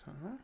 huh?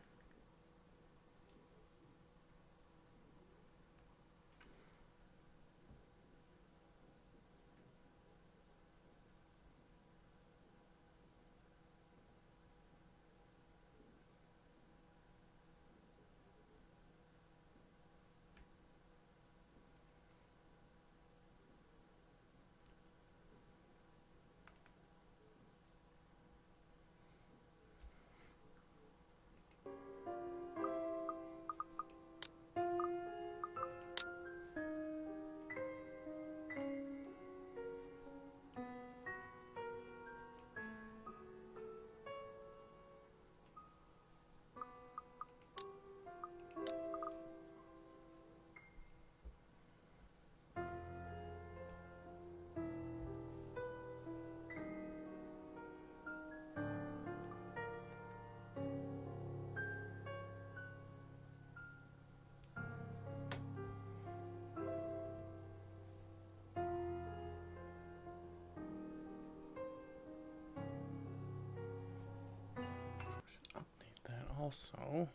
Update that also.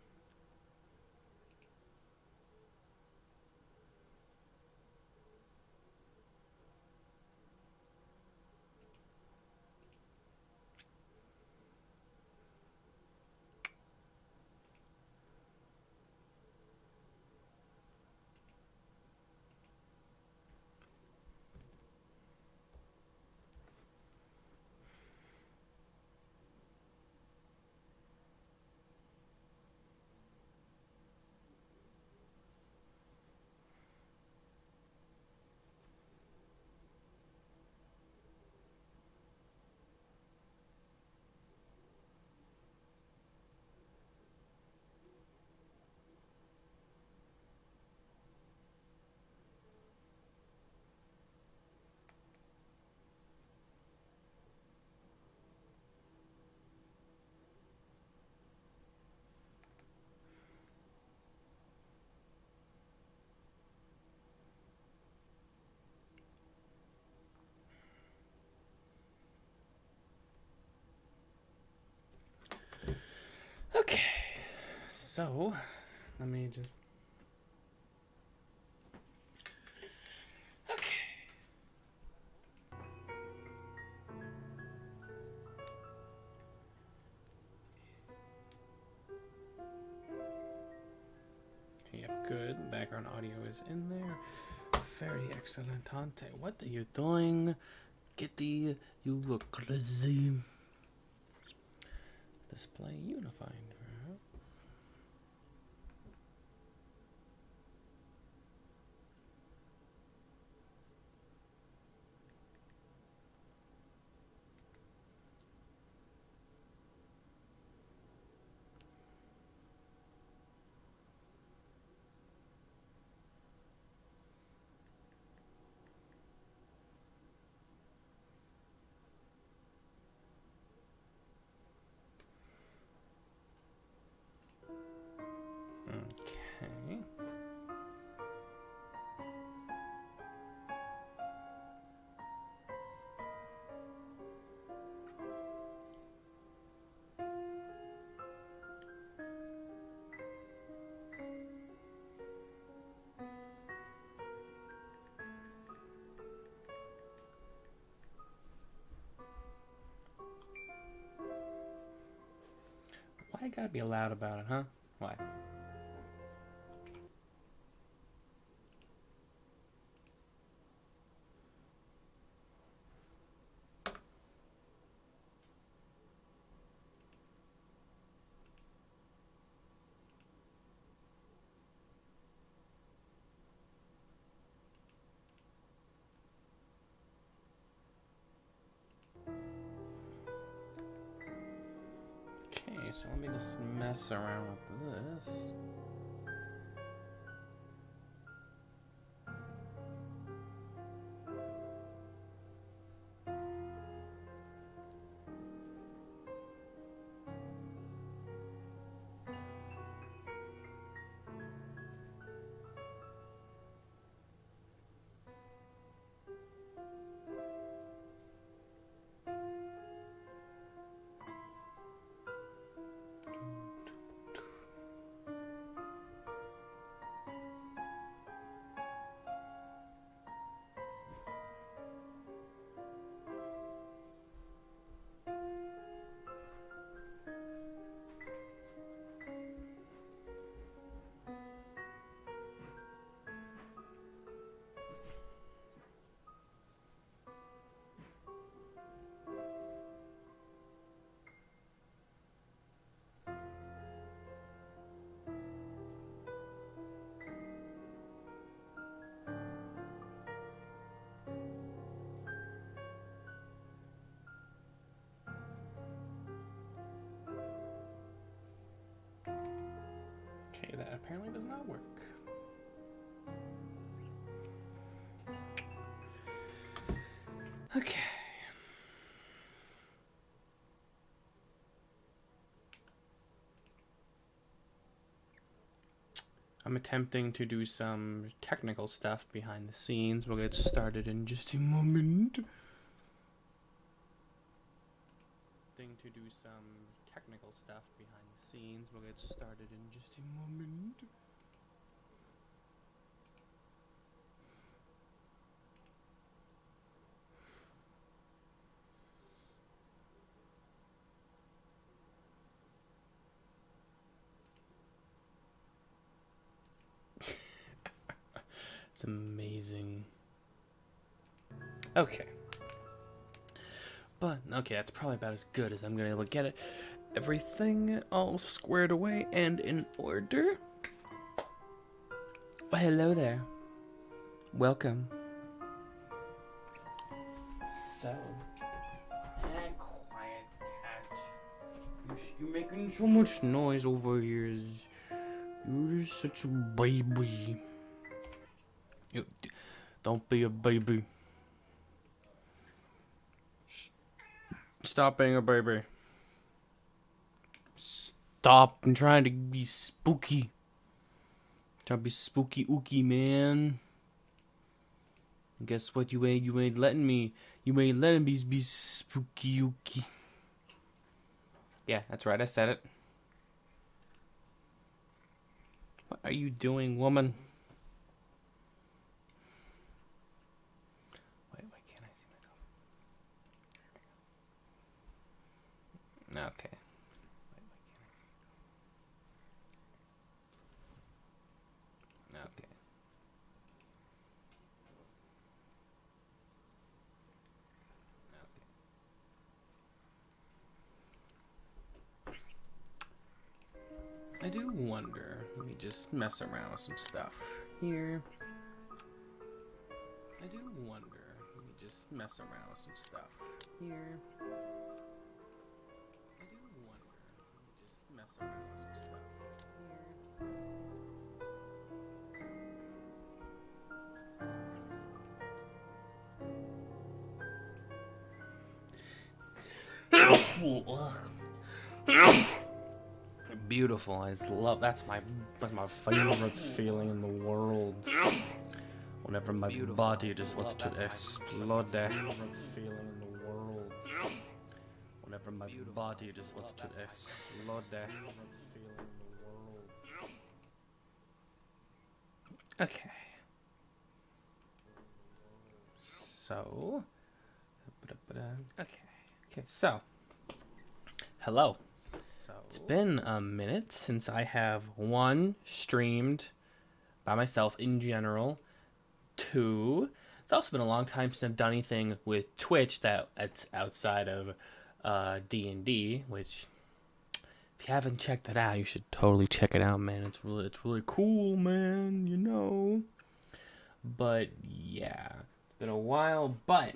Okay, so let me just. Okay. Yep, good. Background audio is in there. Very excellent, Tante. What are you doing? Kitty, you look crazy. Display unified. Okay. Why you gotta be loud about it, huh? Why? Okay, so let me just mess around with this. apparently does not work. Okay. I'm attempting to do some technical stuff behind the scenes. We'll get started in just a moment. To do some technical stuff behind the scenes. We'll get started in just a moment. It's amazing. Okay. But, okay, that's probably about as good as I'm gonna get it. Everything all squared away and in order. Well, hello there. Welcome. So, quiet cat. You're making so much noise over here. You're such a baby. Don't be a baby. Stop being a baby. Stop. I'm trying to be spooky. Trying to be spooky ooky, man. And guess what? You ain't letting me. You ain't letting me be spooky ooky. Yeah, that's right. I said it. What are you doing, woman? Why can't I see myself? Okay. Okay. I do wonder. Let me just mess around with some stuff here. I do wonder. Let me just mess around with some stuff here. I do wonder. Let me just mess around with some stuff here. Beautiful. I just love. That's my favorite feeling in the world. Whenever my body just wants to explode. Feeling in the world. Whenever my body just wants to explode. Feeling in the world. Okay. So. Okay. So. Hello. It's been a minute since I have, 1, streamed by myself in general. 2, it's also been a long time since I've done anything with Twitch that's outside of D&D, which, if you haven't checked that out, you should totally check it out, man. It's really cool, man, you know. But, yeah, it's been a while, but,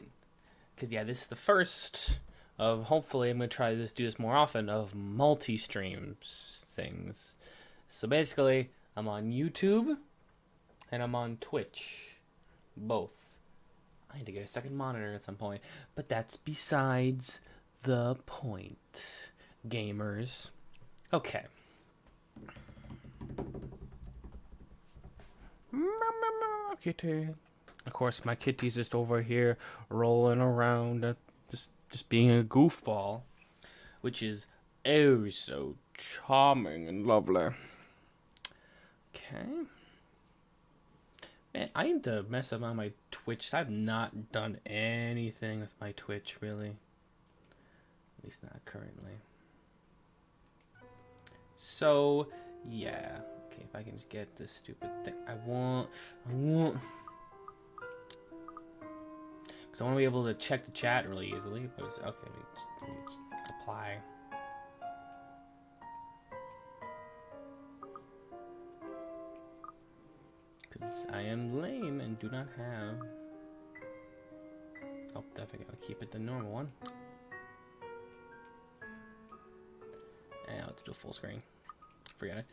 because, yeah, this is the first of, hopefully, I'm going to try do this more often, of multi-streams things. So basically, I'm on YouTube, and I'm on Twitch. Both. I need to get a second monitor at some point, but that's besides the point, gamers. Okay. Kitty. Of course, my kitty's just over here rolling around, just being a goofball, which is oh so charming and lovely. Okay. Man, I need to mess up on my Twitch. I've not done anything with my Twitch, really. At least not currently. So, yeah. Okay, if I can just get this stupid thing. I want... Because I want to be able to check the chat really easily. But it's, okay, let me just apply. Because I am lame and do not have... Oh, definitely gotta keep it the normal one. And let's do a full screen. Forget it.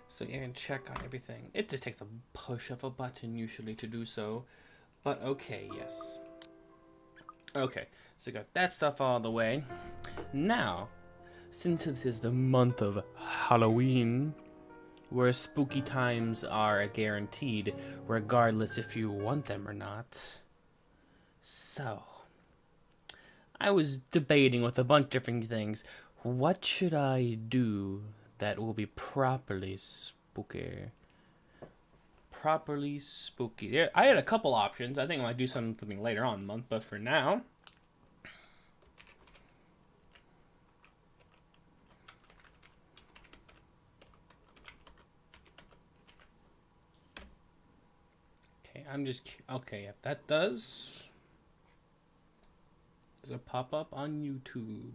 So you can check on everything. It just takes a push of a button usually to do so. But okay, yes. Okay, so we got that stuff all the way. Now, since it is the month of Halloween, where spooky times are guaranteed, regardless if you want them or not. So, I was debating with a bunch of different things. What should I do that will be properly spooky? Properly spooky. Yeah, I had a couple options. I think I might do something later on in the month, but for now... Okay, if that does a pop-up on YouTube.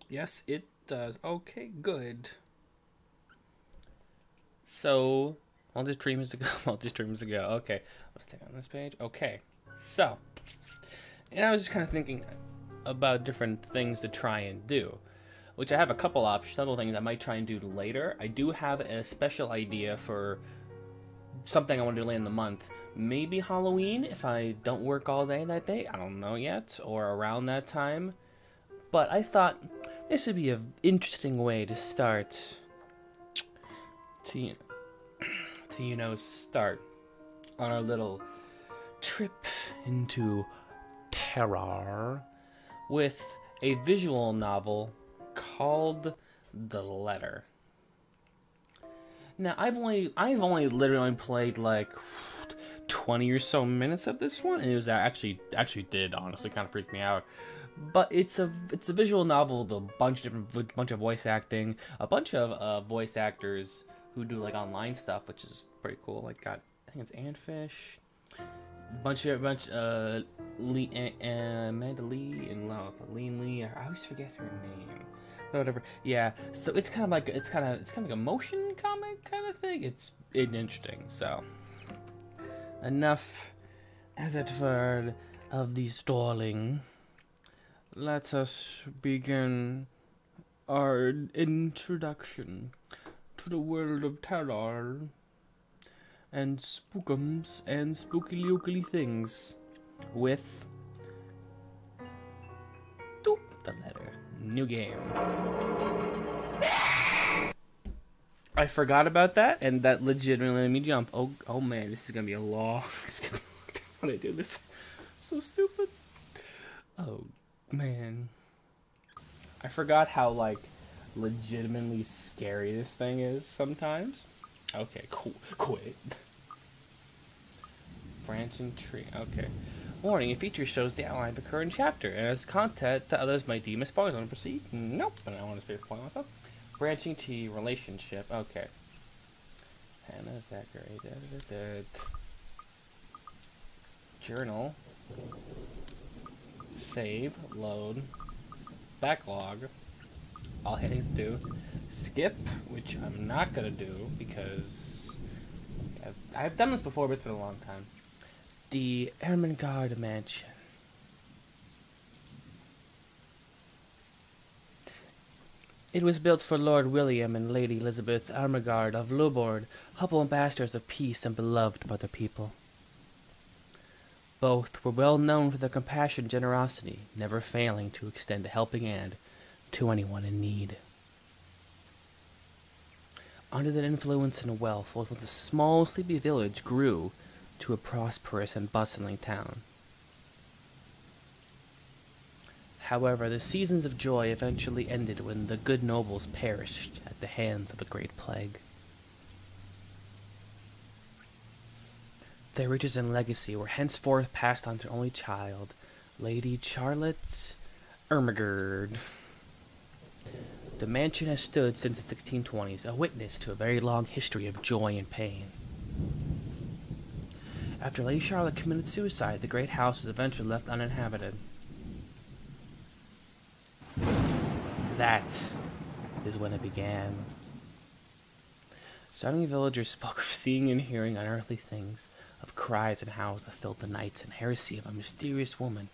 Yes, it does. Okay, good. So, all this dream is to go. Okay, let's take on this page. Okay, so, and I was just kind of thinking about different things to try and do, which I have a couple options, several things I might try and do later. I do have a special idea for something I want to do later in the month. Maybe Halloween if I don't work all day that day. I don't know yet, or around that time. But I thought this would be an interesting way to start start on our little trip into terror with a visual novel called The Letter. Now, I've only literally played like 20 or so minutes of this one, and it was actually did honestly kind of freak me out. But it's a visual novel with a bunch of voice acting, a bunch of voice actors who do like online stuff, which is pretty cool. Like I think it's Anfish, Amanda Lee and Lean Lee. I always forget her name. Whatever. Yeah. So it's kind of like a motion comic kind of thing. It's interesting. So enough, as it were, of the stalling. Let us begin our introduction to the world of terror and spookums and spooky things with The Letter. New game. I forgot about that, and that legitimately made me jump. Oh man, this is gonna be a long. How do I do this? So stupid. Oh man, I forgot how like legitimately scary this thing is sometimes. Okay, cool. Quit. Branching tree. Okay. Warning: a feature shows the outline of the current chapter and has content that others might deem as spoilers. Want to proceed? Nope. I don't want to spoil myself. Branching tree relationship. Okay. Hannah Zachary. Journal. Save. Load. Backlog. All headings do. Skip, which I'm not gonna do because I've done this before, but it's been a long time. The Ermengarde Mansion. It was built for Lord William and Lady Elizabeth Ermengarde of Lubbourd, humble ambassadors of peace and beloved by their people. Both were well known for their compassion and generosity, never failing to extend a helping hand to anyone in need. Under their influence and wealth, what was a small, sleepy village grew to a prosperous and bustling town. However, the seasons of joy eventually ended when the good nobles perished at the hands of a great plague. Their riches and legacy were henceforth passed on to their only child, Lady Charlotte Ermengarde. The mansion has stood since the 1620s, a witness to a very long history of joy and pain. After Lady Charlotte committed suicide, the great house was eventually left uninhabited. That is when it began. Surrounding villagers spoke of seeing and hearing unearthly things, of cries and howls that filled the nights, and heresy of a mysterious woman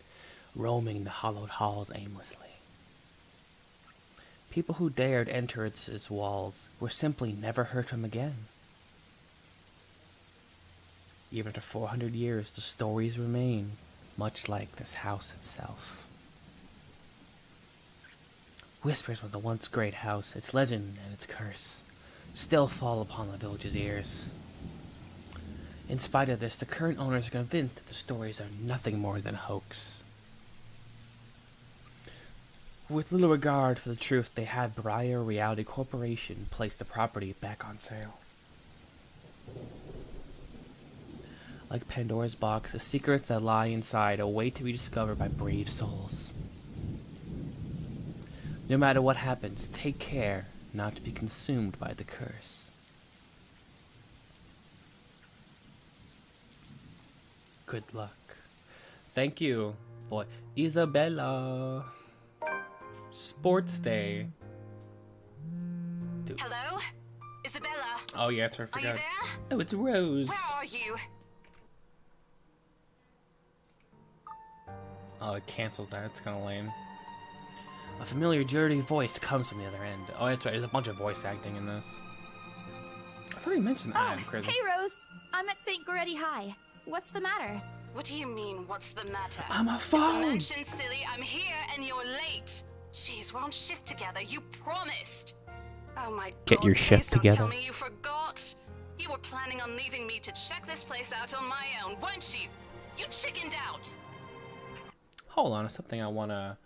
roaming the hollowed halls aimlessly. People who dared enter its walls were simply never heard from again. Even after 400 years, the stories remain, much like this house itself. Whispers of the once great house, its legend and its curse, still fall upon the village's ears. In spite of this, the current owners are convinced that the stories are nothing more than a hoax. With little regard for the truth, they had Briar Reality Corporation place the property back on sale. Like Pandora's box, the secrets that lie inside await to be discovered by brave souls. No matter what happens, take care not to be consumed by the curse. Good luck. Thank you, boy. Isabella. Sports Day. Hello? Isabella? Oh, yeah, it's her. Are you there? Oh, it's Rose. Where are you? Oh, it cancels that. It's kind of lame. A familiar, dirty voice comes from the other end. Oh, that's right. There's a bunch of voice acting in this. I thought he mentioned that. Oh, hey, Rose. I'm at St. Goretti High. What's the matter? What do you mean, what's the matter? I'm a It's a phone. mansion, silly. I'm here and you're late. Jeez, we're on shift together. You promised. Oh my God. Get your shift please don't together. Tell me you forgot. You were planning on leaving me to check this place out on my own, weren't you? You chickened out. Hold on, it's something I wanna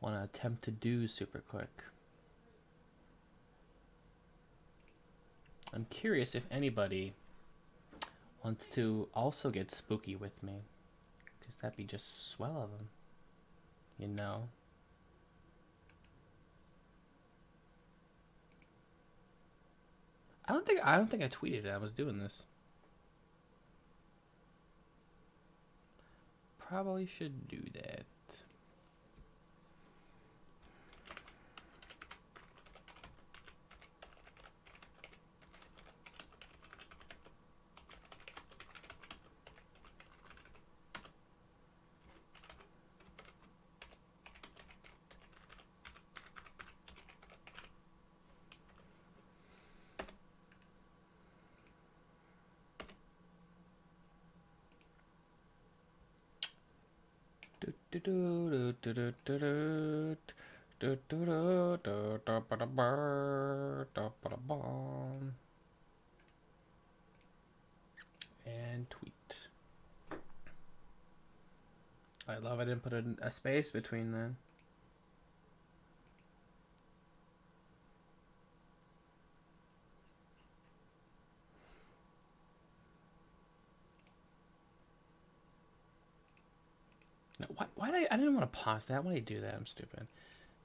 attempt to do super quick. I'm curious if anybody wants to also get spooky with me, because that'd be just swell of them, you know. I don't think I tweeted it. I was doing this. Probably should do that. And tweet. I love I didn't put a space between them. No, why did I didn't want to pause that. Why did I do that? I'm stupid.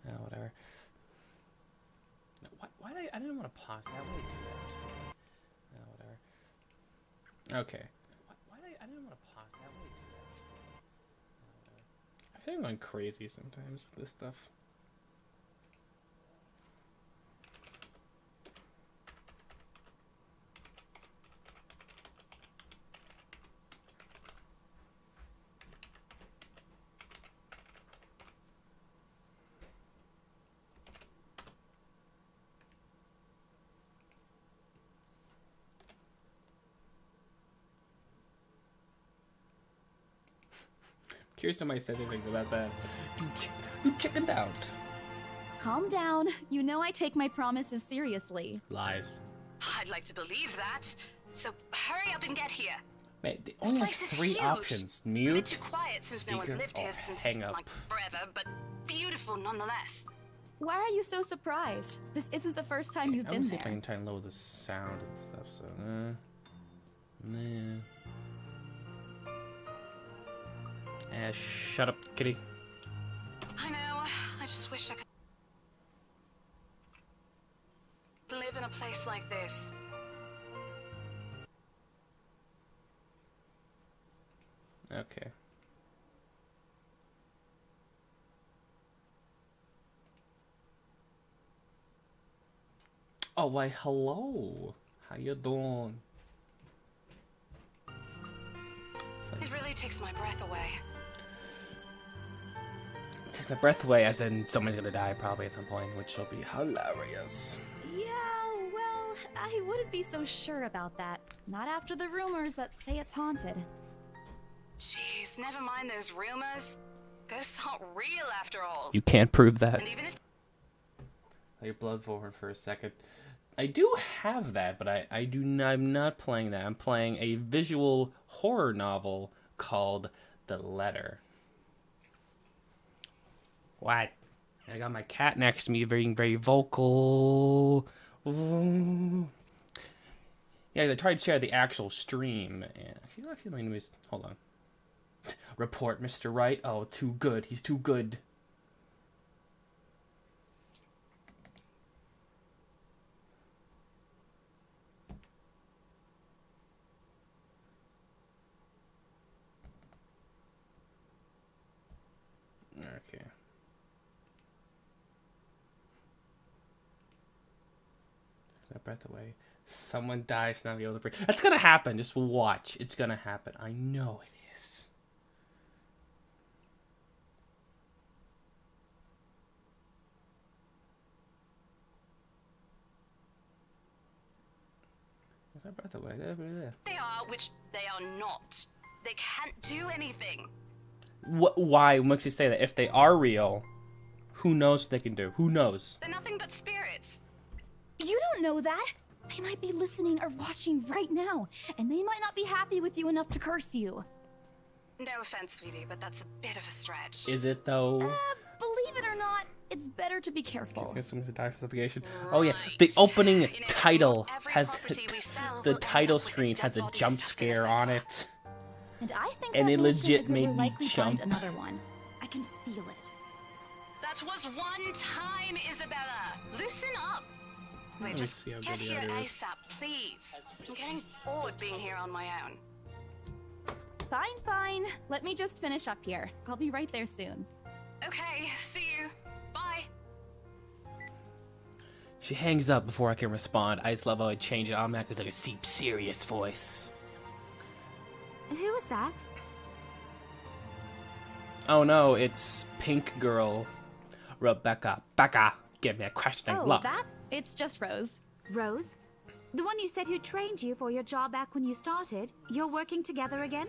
Whatever. No, why did I didn't want to pause that. Why did I do that? I'm stupid. Whatever. Okay. Why did I didn't want to pause that. Why did I do that? I'm stupid. Whatever. I feel like I'm going crazy sometimes with this stuff. Curious if I said anything about that. You chickened out. Calm down. You know I take my promises seriously. Lies. I'd like to believe that. So hurry up and get here. Wait, it only has place is 3 huge. options. A bit Mute, too quiet since no one's speaker, lived or here since hang up. like forever, but beautiful nonetheless. Why are you so surprised? This isn't the first time you've I been want to see if I there. can try and lower the sound and stuff, so, nah. Shut up, kitty. I know. I just wish I could live in a place like this. Okay. Oh, why, hello. How you doing? It really takes my breath away. Snap breath away, as in someone's gonna die probably at some point, which will be hilarious. Yeah, well, I wouldn't be so sure about that. Not after the rumors that say it's haunted. Jeez, never mind those rumors. Ghosts aren't real after all. You can't prove that. And even if Let your blood forward for a second. I do have that, but I'm not playing that. I'm playing a visual horror novel called The Letter. What? I got my cat next to me, being very vocal. Ooh. Yeah, I tried to share the actual stream. And actually, let me hold on. Report Mr. Wright. Oh, too good. He's too good. Okay. That breath away. Someone dies, not be able to breathe. That's gonna happen. Just watch. It's gonna happen. I know it is. Is that breath away? they are, which they are not. They can't do anything. Why makes you say that? If they are real, who knows what they can do? Who knows? They're nothing but spirits. You don't know that. They might be listening or watching right now, and they might not be happy with you enough to curse you. No offense, sweetie, but that's a bit of a stretch. Is it though? Believe it or not, it's better to be careful. Someone's die for suffocation. Oh yeah, the opening You know, title every has property we sell the will end title up with a screen dead has a body jump stuck in a scare sofa. on it. And I think And that it mansion legit is where made we'll me likely jump. find another one. I can feel it. That was one time, Isabella. Loosen up. Wait, me just see how get good the here audio is. ASAP, please. I'm getting bored being here on my own. Fine, fine. Let me just finish up here. I'll be right there soon. Okay, see you. Bye. She hangs up before I can respond. I just love how I change it automatically to like a deep, serious voice. Who was that? Oh no, it's Pink Girl Rebecca. Becca, give me a questioning Oh, look. that? It's just Rose. Rose? The one you said who trained you for your job back when you started? You're working together again?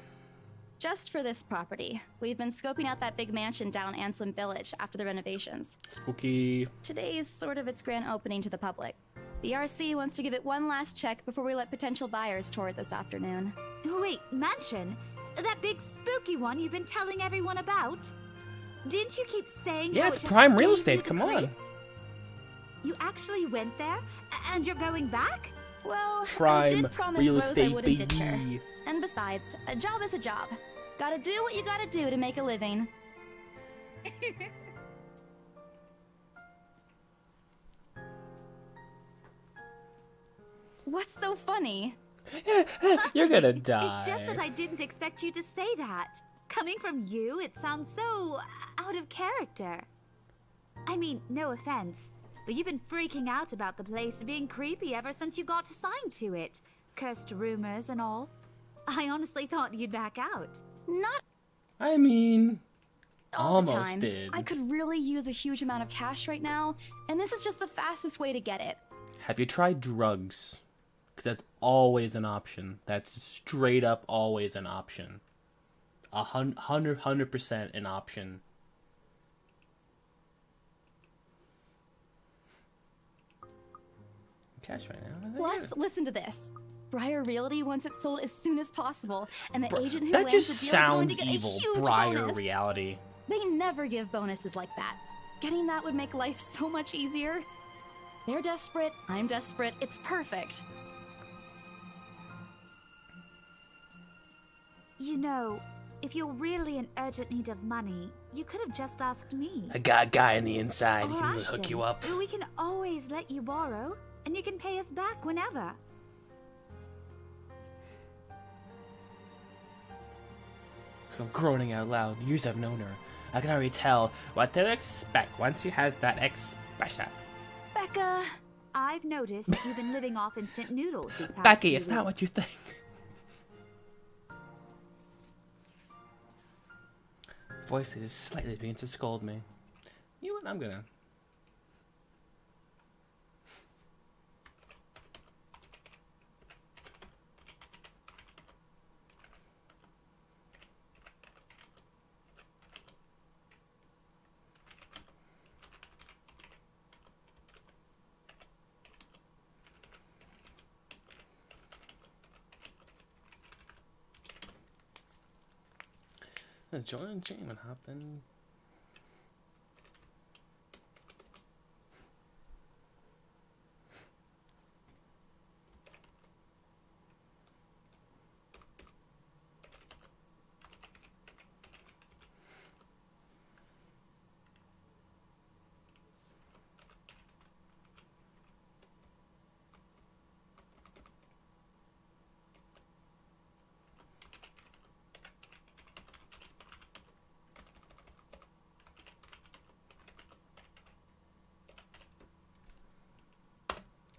Just for this property. We've been scoping out that big mansion down Anselm Village after the renovations. Spooky. Today's sort of its grand opening to the public. The RC wants to give it one last check before we let potential buyers tour it this afternoon. Wait, mansion? That big spooky one you've been telling everyone about? Didn't you keep saying Yeah, how it's it just prime real gave you estate, the come on. creeps? You actually went there? And you're going back? Well, I Prime did promise real Rose I estate, wouldn't ditch her. baby. And besides, a job is a job. Gotta do what you gotta do to make a living. What's so funny? You're gonna die. It's just that I didn't expect you to say that. Coming from you, it sounds so out of character. I mean, no offense, but you've been freaking out about the place being creepy ever since you got assigned to it. Cursed rumors and all. I honestly thought you'd back out. Not I mean, all the almost time. did. I could really use a huge amount of cash right now, and this is just the fastest way to get it. Have you tried drugs? Because that's always an option. That's straight up always an option. 100% an option. Cash right now. Plus, listen to this. Briar Realty wants it sold as soon as possible, and the agent who that lands just the deal is going sounds to get evil. a huge Briar bonus. Reality. They never give bonuses like that. Getting that would make life so much easier. They're desperate, I'm desperate, it's perfect. You know, if you're really in urgent need of money, you could have just asked me. I got a guy on the inside. He Or can Ashton. hook you up. We can always let you borrow, and you can pay us back whenever. So I'm groaning out loud. Years I've known her. I can already tell what to expect once she has that expression. Becca, I've noticed that you've been living off instant noodles these past Becky, few it's not weeks. what you think. Voice is slightly begins to scold me. what? I'm gonna. Join stream and hop in.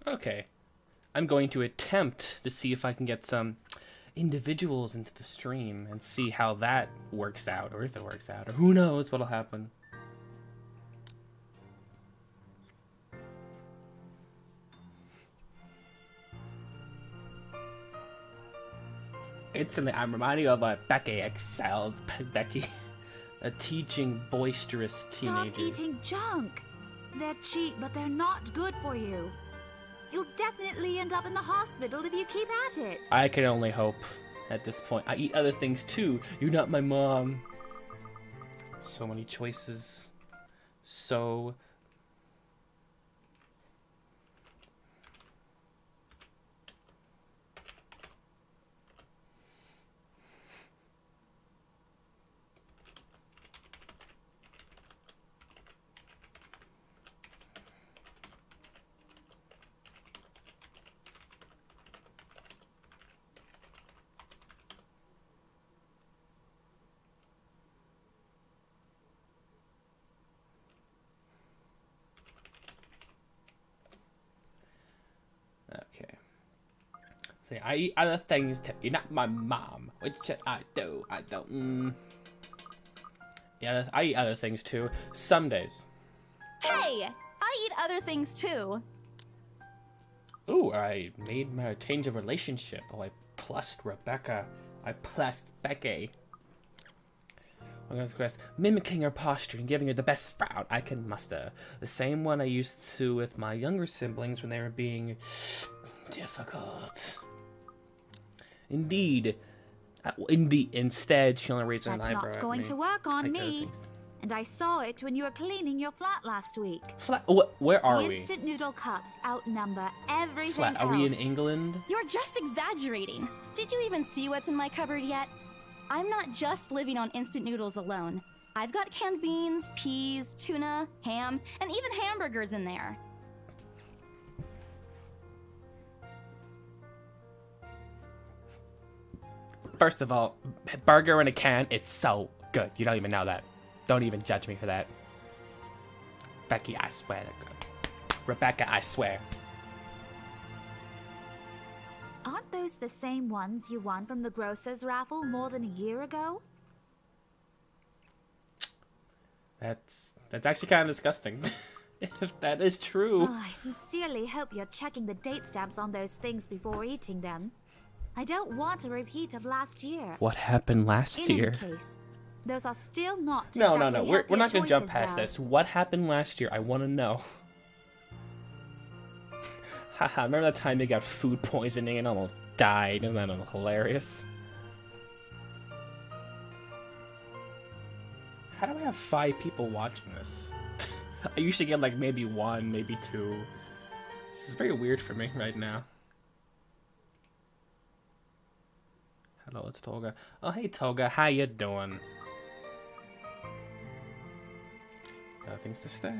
Okay, I'm going to attempt to see if I can get some individuals into the stream and see how that works out, or if it works out, or who knows what'll happen. Instantly, I'm reminding you of Becky excels. Becky, a teaching, boisterous teenager. Stop eating junk. They're cheap, but they're not good for you. You'll definitely end up in the hospital if you keep at it. I can only hope at this point. I eat other things too. You're not my mom. So many choices. So... Okay. So I eat other things too. You're not my mom. Which I do. I don't. Yeah, I eat other things too. Some days. Hey! I eat other things too. Ooh, I made my change of relationship. Oh, I plussed Rebecca. I plussed Becky. I'm going to request mimicking her posture and giving her the best frown I can muster. The same one I used to with my younger siblings when they were being difficult. Indeed. Instead, she only raised an eyebrow. That's not going to work on me. And I saw it when you were cleaning your flat last week. Flat? Where are we? Instant noodle cups outnumber everything Flat? Are else. we in England? You're just exaggerating. Did you even see what's in my cupboard yet? I'm not just living on instant noodles alone. I've got canned beans, peas, tuna, ham, and even hamburgers in there. First of all, burger in a can is so good. You don't even know that. Don't even judge me for that. Becky, I swear to God. Rebecca, I swear. Aren't those the same ones you won from the grocer's raffle more than a year ago? That's actually kind of disgusting. If that is true. Oh, I sincerely hope you're checking the date stamps on those things before eating them. I don't want a repeat of last year. What happened last year? In any case, those are still not No. exactly We're not going to jump choices, past Val. this. What happened last year? I want to know. Haha, remember that time you got food poisoning and almost died? Isn't that hilarious? How do I have 5 people watching this? I usually get like maybe 1, maybe 2. This is very weird for me right now. Hello, it's Toga. Oh, hey Toga, how you doing? Things to say.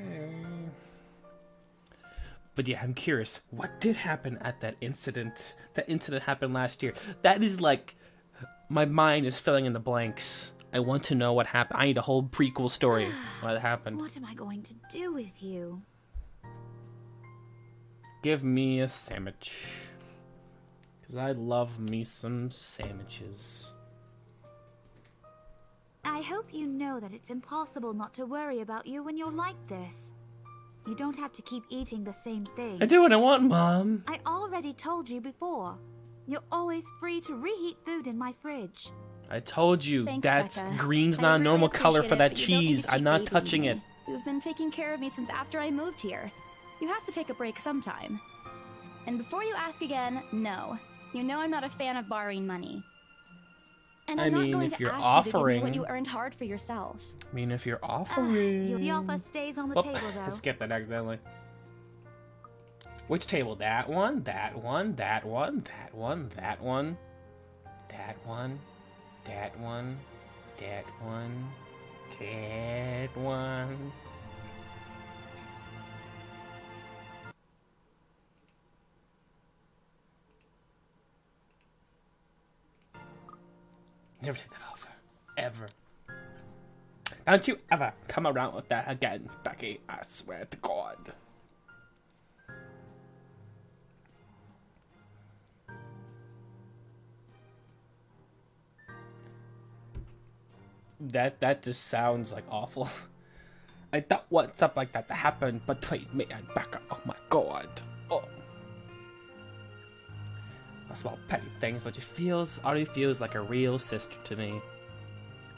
But yeah, I'm curious. What did happen at that incident? That incident happened last year. That is like... My mind is filling in the blanks. I want to know what happened. I need a whole prequel story. What happened. What am I going to do with you? Give me a sandwich. Because I love me some sandwiches. I hope you know that it's impossible not to worry about you when you're like this. You don't have to keep eating the same thing. I do what I want, Mom. I already told you before. You're always free to reheat food in my fridge. I told you, Thanks, that's Becca. green's I not a really normal color for appreciate that it, but you don't need cheese. to I'm keep not babying touching me. it. You've been taking care of me since after I moved here. You have to take a break sometime. And before you ask again, no. You know I'm not a fan of borrowing money. And I I'm mean, not going if to you're ask you to give me offering- what you earned hard for yourself. I mean, if you're offering... The offer stays on the Oh, table, I though. skipped that accidentally. Which table? That one, that one, that one, that one, that one, that one, that one, that one, that one. Never take that offer. Ever. Don't you ever come around with that again, Becky. I swear to God. That just sounds like awful. I don't want stuff like that to happen between me and Becca. Oh my God. Oh. Small petty things, but she already feels like a real sister to me.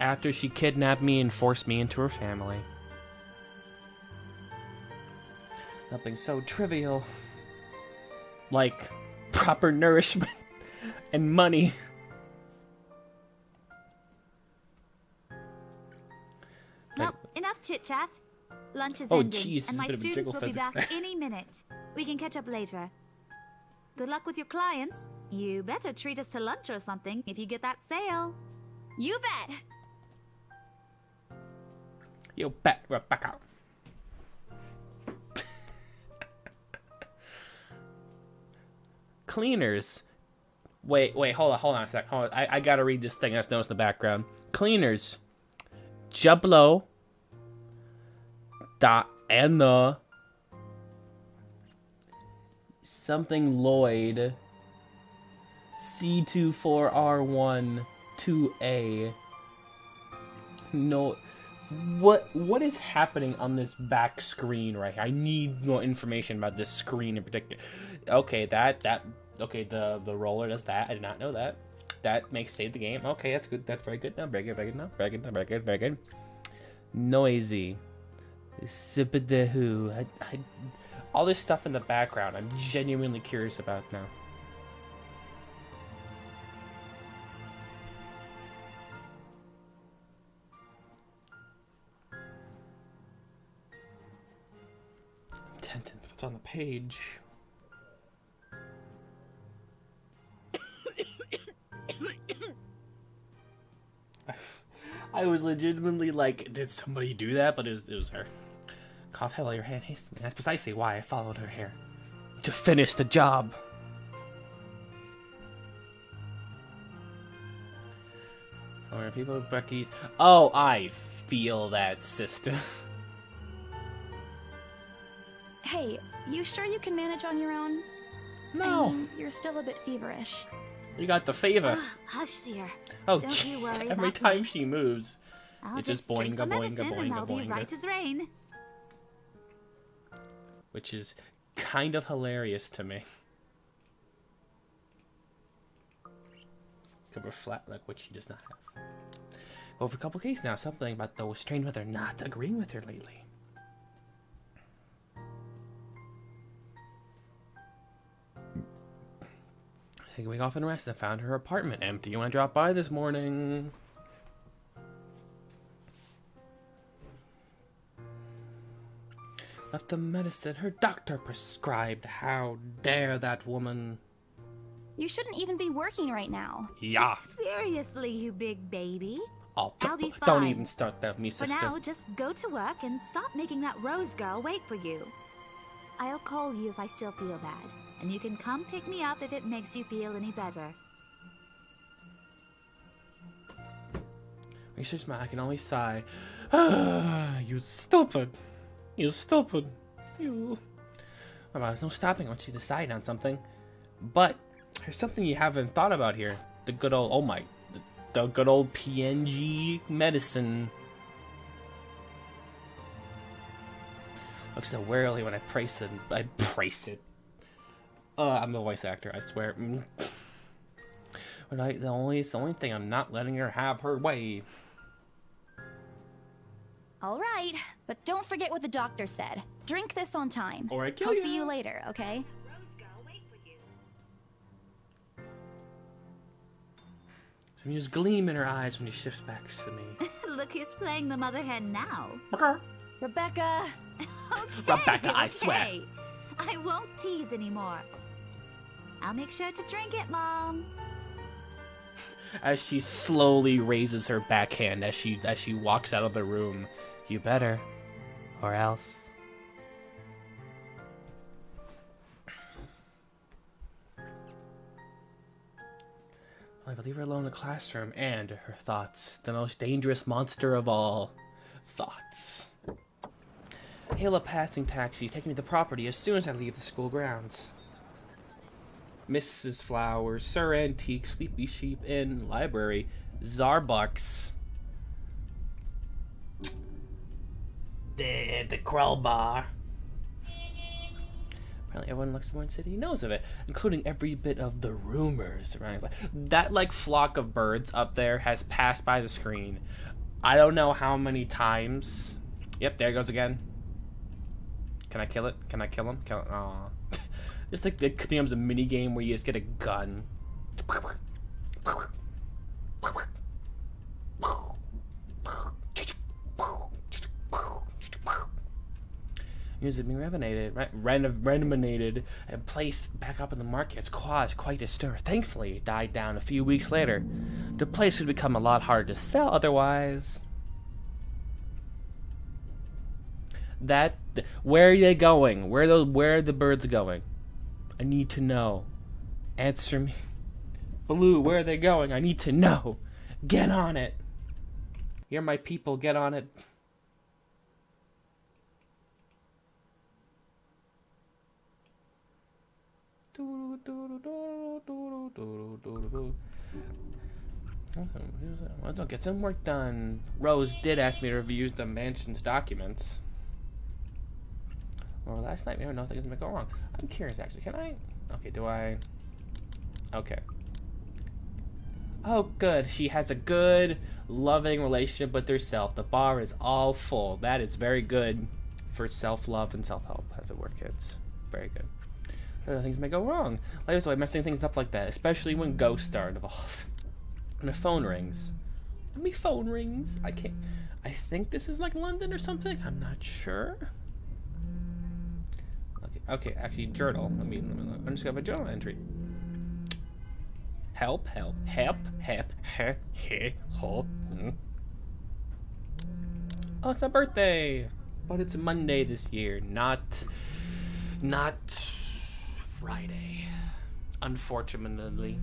After she kidnapped me and forced me into her family. Something so trivial. Like proper nourishment and money. Well, enough chit-chat. Lunch is Oh, ending, jeez, and there's a my bit of students jiggle will be physics back there. any minute. We can catch up later. Good luck with your clients. You better treat us to lunch or something if you get that sale. You bet! You bet, Rebecca. Cleaners. Wait, hold on a sec. Hold on. I gotta read this thing that's noticed in the background. Cleaners. Jablo. Diana. Something Lloyd. C24R1 2A. No. What is happening on this back screen right here? I need more information about this screen in particular. Okay, okay, the roller does that. I did not know that. That makes save the game. Okay, that's good. That's very good now. Very good, very good now. Very good, very good, very good. Noisy. Sipidahu. All this stuff in the background, I'm genuinely curious about now. What's on the page? I was legitimately like, did somebody do that? But it was her. Cough heavily, your hand hastily. That's precisely why I followed her here. To finish the job. Or people with Becky's. Oh, I feel that, sister. Hey, you sure you can manage on your own? No. I mean, you're still a bit feverish. You got the fever. Hush, dear. Oh, Don't you jeez. worry Every about time me. she moves, I'll it's just drink boinga, some boinga, medicine and boinga, I'll be boinga. right as rain. Which is kind of hilarious to me. Cover flat like what she does not have. Over a couple of cases now, something about the strange weather not agreeing with her lately. Taking a week off and rest and found her apartment empty. You want to drop by this morning? Left the medicine her doctor prescribed. How dare that woman? You shouldn't even be working right now. Yeah. Seriously, you big baby. Oh, I'll be don't fine. even start that with me, For sister. now, just go to work and stop making that Rose girl wait for you. I'll call you if I still feel bad, and you can come pick me up if it makes you feel any better. Research my, I can only sigh. Ah, you stupid. You stupid. You. Well, there's no stopping once you decide on something. But there's something you haven't thought about here. The good old, oh my, the good old PNG medicine. Looks so warily when I praise it. I'm the voice actor, I swear. But it's the only thing I'm not letting her have her way. All right, but don't forget what the doctor said. Drink this on time. Or I kill I'll you. see you later, okay? Some amused gleam in her eyes when she shifts back to me. Look who's playing the mother hen now. Rebecca! Okay, Rebecca, I swear. okay. I won't tease anymore. I'll make sure to drink it, Mom. As she slowly raises her backhand as she walks out of the room. You better, or else. I leave her alone in the classroom and her thoughts. The most dangerous monster of all. Thoughts. Hail a passing taxi, taking me to the property as soon as I leave the school grounds. Mrs. Flowers, Sir Antique, Sleepy Sheep Inn, Library, Zarbucks. The crowbar. Apparently everyone in Luxembourg City knows of it, including every bit of the rumors surrounding it. That, like, flock of birds up there has passed by the screen. I don't know how many times. Yep, there it goes again. Can I kill it? Can I kill him? Kill it. Aw. It's like it becomes a mini game where you just get a gun. Music being renominated and placed back up in the market has caused quite a stir. Thankfully, it died down a few weeks later. The place would become a lot harder to sell otherwise. Where are they going? Where are the birds going? I need to know. Answer me. Blue, where are they going? I need to know. Get on it. You're my people, get on it. Let's get some work done. Rose did ask me to review the mansion's documents. Well, last night, maybe nothing's gonna go wrong. I'm curious, actually. Can I? Okay, do I? Okay. Oh, good. She has a good, loving relationship with herself. The bar is all full. That is very good for self-love and self-help, as it were, kids. Very good. Other things may go wrong. Like, so I'm messing things up like that, especially when ghosts are involved. And the phone rings. How many phone rings? I can't. I think this is like London or something. I'm not sure. Okay, actually, journal. Let me look. I'm just gonna have a journal entry. Help. Oh, it's my birthday, but it's Monday this year, not Friday, unfortunately.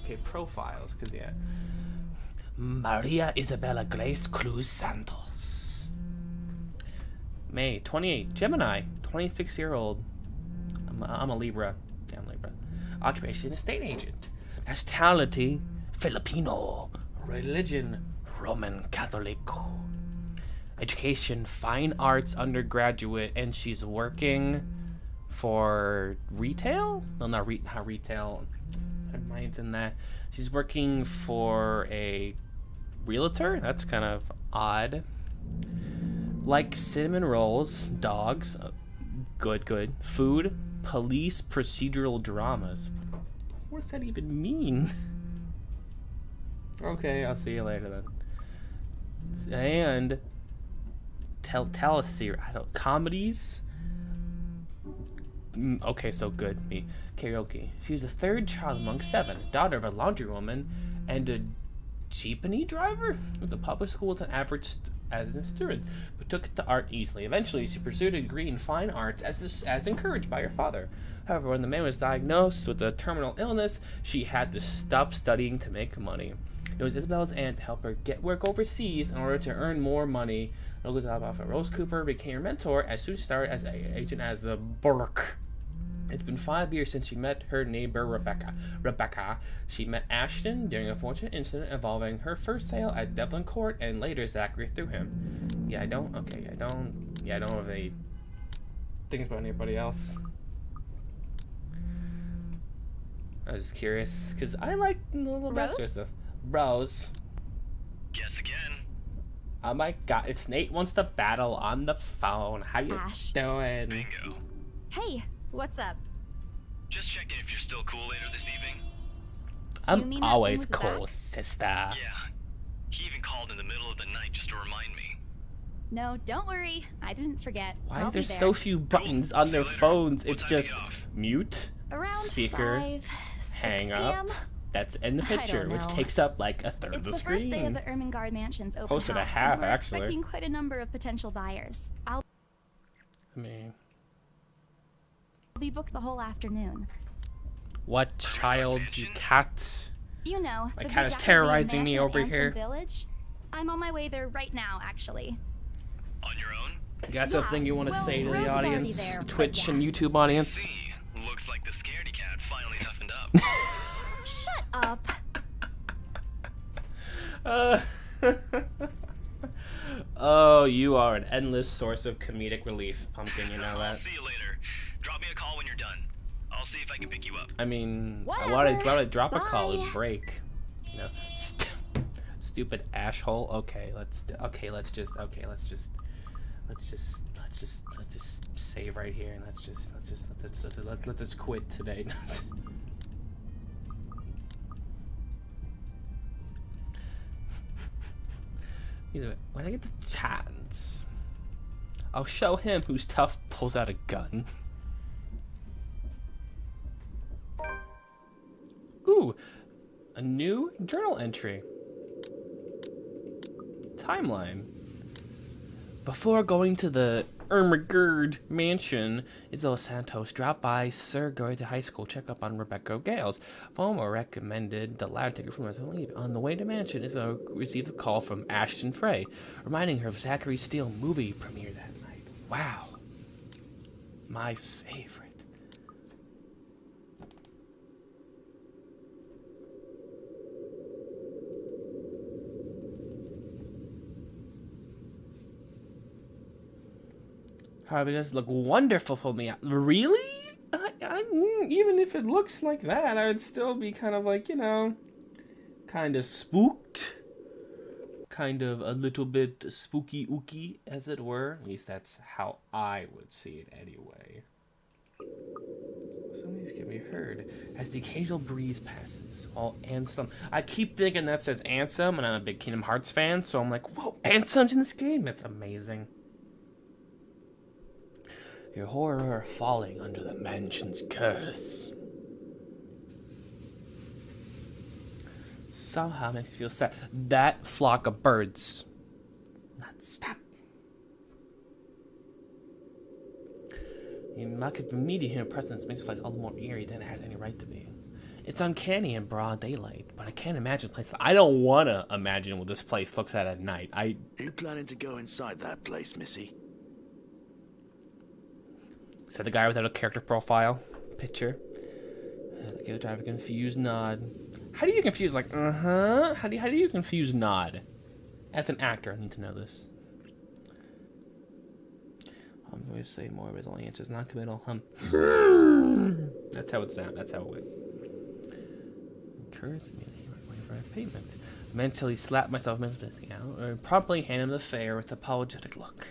Okay, profiles, cause yeah. Maria Isabella Grace Cruz Santos. May 28, Gemini, 26-year-old. I'm a Libra. Damn Libra. Occupation, estate agent. Nationality, Filipino. Religion, Roman Catholic. Education, fine arts undergraduate, and she's working for retail? No, not retail. Her mind's in that. She's working for a realtor? That's kind of odd. Like cinnamon rolls, dogs, good. Food, police, procedural dramas. What does that even mean? Okay, I'll see you later then. And teleseries, comedies. Okay, so good. Me. Karaoke. She's the third child among 7, daughter of a laundrywoman and a jeepney driver. With the public school as an average as a student, but took to art easily. Eventually, she pursued a degree in fine arts as encouraged by her father. However, when the man was diagnosed with a terminal illness, she had to stop studying to make money. It was Isabella's aunt to help her get work overseas in order to earn more money. Rose Cooper became her mentor as soon as she started as an agent as the Burke. It's been 5 years since she met her neighbor Rebecca. She met Ashton during a fortunate incident involving her first sale at Devlin Court and later Zachary through him. I don't have any things about anybody else. I was just curious, because I like the little backstory stuff. Rose. Guess again. Oh my god, it's Nate wants to battle on the phone. How you doing? Bingo. Hey, what's up? Just checking if you're still cool later this evening. I'm always cool, sister. Yeah. He even called in the middle of the night just to remind me. No, don't worry. I didn't forget. Why I'll are there be there. so few buttons on their phones? It's just mute, Around speaker, 5, 6 hang up. PM? That's in the picture, which takes up like a third of the It's the screen. first day of the Ermengarde Mansion's open Closer to house, half, and we're actually. expecting quite a number of potential buyers. I'll I mean, be booked the whole afternoon. what child, you cat? You know, My the cat big is Jacobean terrorizing me mansion over at Anson here. Village. I'm on my way there right now, actually. On your own? You got something you want to say to Rose the is already audience, there, the but Twitch yeah. and YouTube audience? See, looks like the scaredy cat finally toughened up. Shut up. Oh, you are an endless source of comedic relief, Pumpkin, you know I'll that? see you later. Drop me a call when you're done. I'll see if I can pick you up. I mean, Whatever. why would I drop a call Bye. and break? You know, stupid ashhole. Okay, let's just save right here and let's just quit today. When I get the chance, I'll show him who's tough pulls out a gun. Ooh, a new journal entry. Timeline. Before going to the Ermengarde Mansion, Isabella Santos dropped by Sir going to high school check up on Rebecca Gales. Fomo recommended the loud ticket from her to leave. On the way to mansion, Isabella received a call from Ashton Frey, reminding her of Zachary Steele movie premiere that night. Wow. My favorite. Probably does look wonderful for me. Really? Even if it looks like that, I would still be kind of like, you know, kind of spooked. Kind of a little bit spooky ooky, as it were. At least that's how I would see it anyway. Some of these can be heard as the occasional breeze passes. All Ansem. I keep thinking that says Ansem, and I'm a big Kingdom Hearts fan, so I'm like, whoa, Ansem's in this game? That's amazing. Your horror falling under the mansion's curse. Somehow makes me feel sad. That flock of birds. Not stop. The lack of immediate human presence makes the place all the more eerie than it has any right to be. It's uncanny in broad daylight, but I can't imagine a place. I don't want to imagine what this place looks at night. You planning to go inside that place, Missy? Said the guy without a character profile picture. The other driver confused nod. How do you confuse like How do you confuse nod? As an actor, I need to know this. I'm going to say more of his only answer is non-committal. That's how it sounds. That's how it went. Encouraged me to wait for a payment. Mentally slapped myself missing out, or promptly hand him the fare with an apologetic look.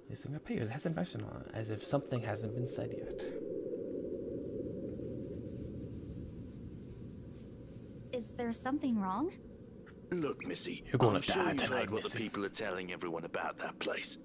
This thing appears has impression on it, as if something hasn't been said yet. Is there something wrong? Look, Missy, You're gonna I'm sure die you've tonight, heard what the Missy. people are telling everyone about that place.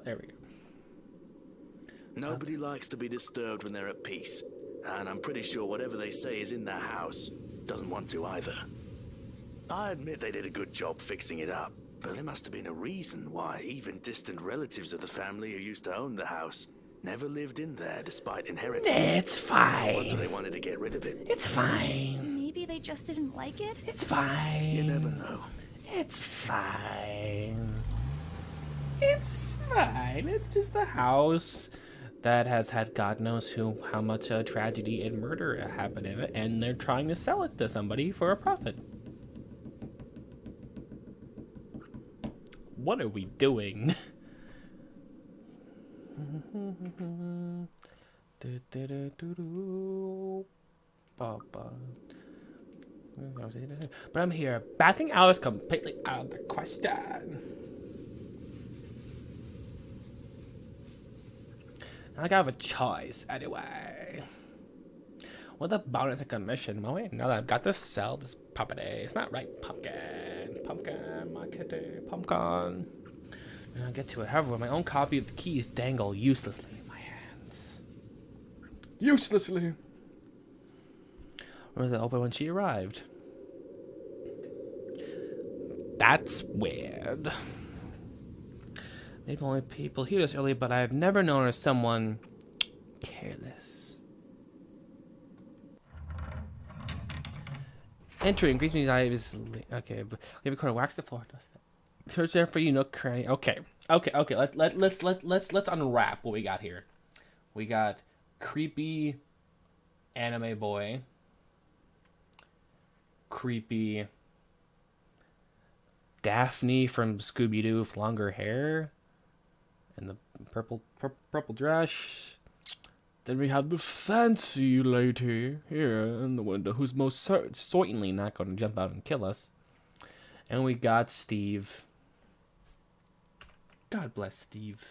There we go. Nobody likes to be disturbed when they're at peace. And I'm pretty sure whatever they say is in that house doesn't want to either. I admit they did a good job fixing it up, but there must have been a reason why even distant relatives of the family who used to own the house never lived in there despite inheriting it. It's fine. Whether they wanted to get rid of it. It's fine. Maybe they just didn't like it? It's fine. You never know. It's fine. It's fine. It's just the house that has had God knows how much tragedy and murder happened in it, and they're trying to sell it to somebody for a profit. What are we doing? But I'm here. Backing out is completely out of the question. I gotta have a choice anyway. What about a commission? Well, wait, now that I've got to sell this property. It's not right, pumpkin. Pumpkin, my kitty, pumpkin. And I'll get to it. However, my own copy of the keys dangle uselessly in my hands. Uselessly. Or was it open when she arrived? That's weird. Maybe only people hear this early, but I've never known someone careless. Entering greets me. Okay. Leave a corner. Wax the floor. Search there for you, nook cranny. Okay. Let's unwrap what we got here. We got creepy anime boy. Creepy Daphne from Scooby-Doo with longer hair and the purple dress. Then we have the fancy lady here in the window who's most certainly not going to jump out and kill us. And we got Steve. God bless Steve.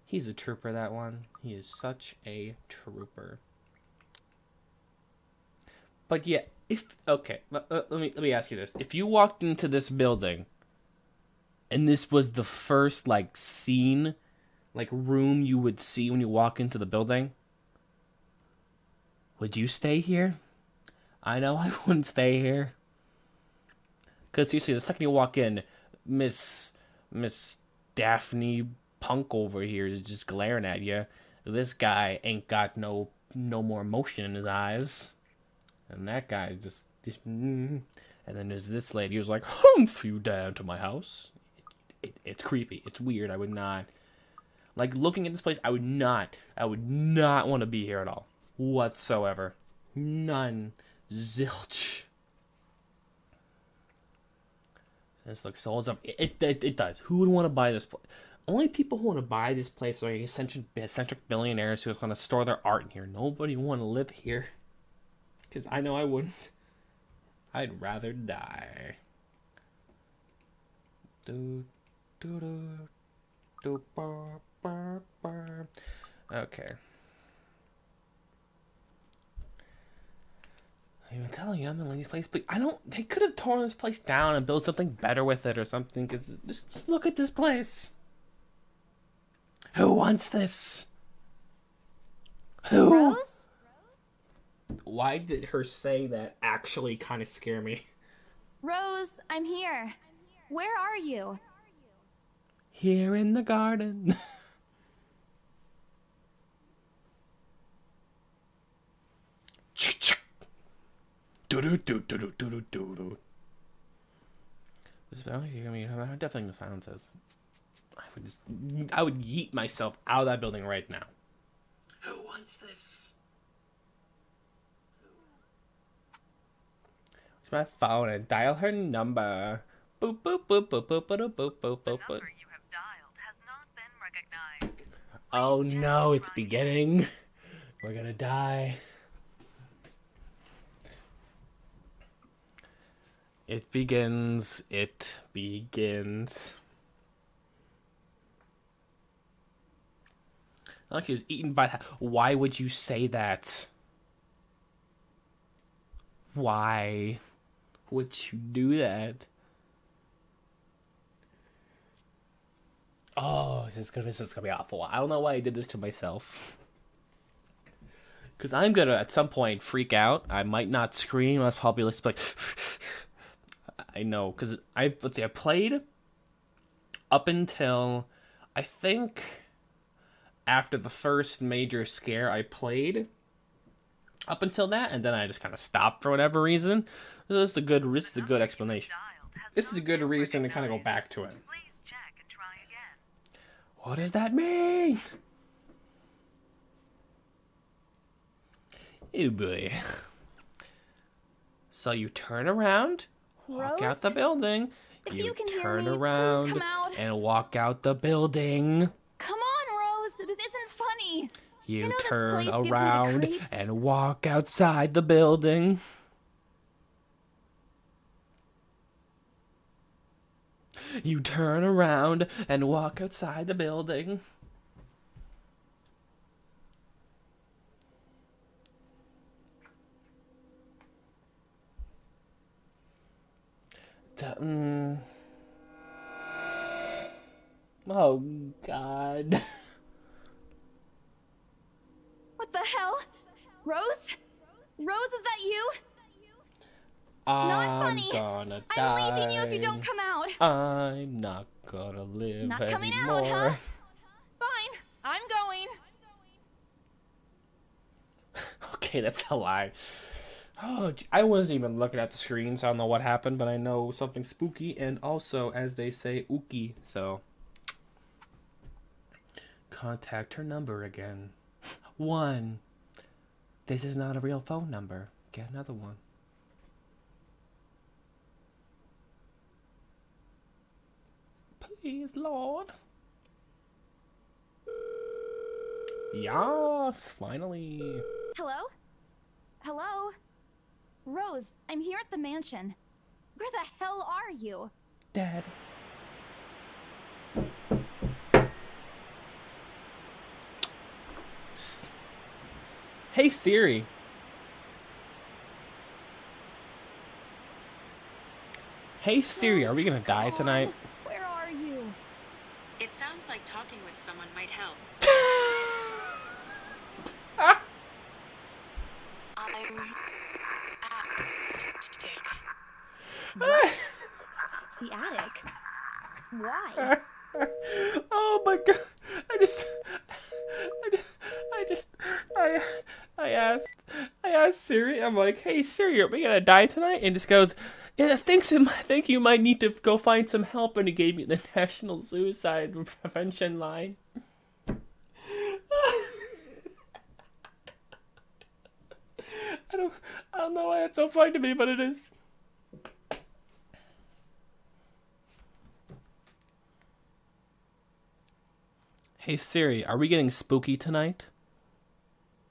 He's a trooper, that one. He is such a trooper. But yeah, let me ask you this. If you walked into this building and this was the first scene, room you would see when you walk into the building, would you stay here? I know I wouldn't stay here. Cuz seriously, the second you walk in, Miss Daphne Punk over here is just glaring at you. This guy ain't got no more emotion in his eyes. And that guy's just and then there's this lady who's like, humph you down to my house. It's creepy. It's weird. I would not, looking at this place, I would not want to be here at all. Whatsoever. None. Zilch. This looks so old. It does. Who would want to buy this place? Only people who want to buy this place are eccentric billionaires who are going to store their art in here. Nobody would want to live here. Because I know I wouldn't. I'd rather die. Okay. I'm telling you, I'm in this place, but they could have torn this place down and built something better with it or something, because just look at this place. Who wants this? Who? Rose? Why did her say that actually kind of scare me? Rose, I'm here. Where are you? Here in the garden. Definitely the silences. I would yeet myself out of that building right now. Who wants this? Use my phone and dial her number. Boop boop boop boop boop boop boop boop boop boop. The number you have dialed has not been recognized. Oh no, it's beginning. We're gonna die. It begins. It begins. Like he was eaten by. Why would you say that? Why would you do that? Oh, this is gonna be awful. I don't know why I did this to myself. Because I'm gonna at some point freak out. I might not scream. I was probably just like, I know, because I played up until I think after the first major scare I played up until that, and then I just kind of stopped for whatever reason. This is a good explanation. This is a good reason to kind of go back to it. Please check and try again. What does that mean? Oh boy. So you turn around, walk Rose? out the building. If you can hear turn me, please around come out. and walk out the building. Come on, Rose. This isn't funny. You know this turn place gives me the around creeps. and walk outside the building. You turn around and walk outside the building. Oh, God. What the hell? Rose? Rose, is that you? I'm funny. gonna die. I'm leaving you if you don't come out. I'm not gonna live Not coming anymore. out, huh? Fine. I'm going. Okay, that's a lie. Oh, I wasn't even looking at the screen, so I don't know what happened, but I know something spooky and also, as they say, ooky. So, contact her number again. 1. This is not a real phone number. Get another one. Please, Lord. Yes, finally. Hello? Hello? Rose, I'm here at the mansion. Where the hell are you? Dad. Hey Siri. Hey Siri, are we gonna die Come tonight? on. Where are you? It sounds like talking with someone might help. I'm The attic? Why? Oh my god! I asked Siri. I'm like, "Hey Siri, are we gonna die tonight?" And just goes, "Yeah, I think you might need to go find some help." And he gave me the National Suicide Prevention line. I don't know why that's so funny to me, but it is. Hey Siri, are we getting spooky tonight?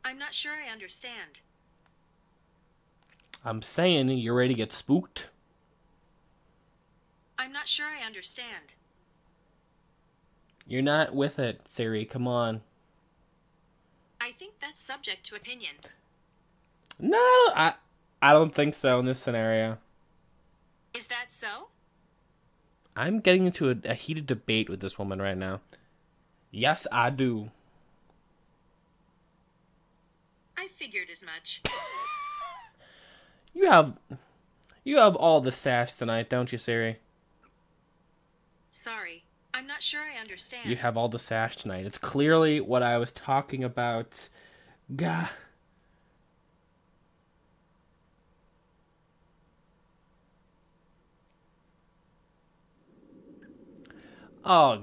I'm not sure I understand. I'm saying you're ready to get spooked. I'm not sure I understand. You're not with it, Siri. Come on. I think that's subject to opinion. No, I don't think so in this scenario. Is that so? I'm getting into a heated debate with this woman right now. Yes, I do. I figured as much. You have all the sass tonight, don't you, Siri? Sorry, I'm not sure I understand. You have all the sass tonight. It's clearly what I was talking about. Gah. Oh,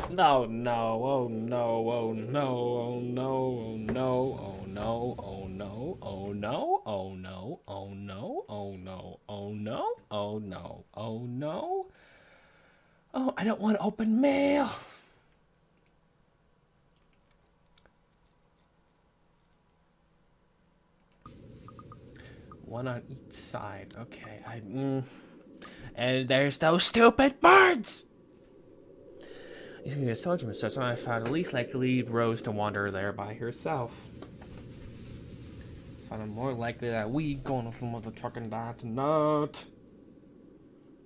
no, oh no, oh no, oh no, oh no, oh no, oh no, oh no, oh no, oh no, oh no, oh no, oh no, oh no. Oh, I don't want to open mail. One on each side. Okay, and there's those stupid birds. He's gonna get soldier, so I found the least likely Rose to wander there by herself. Found it more likely that we gonna film with the truck and die tonight.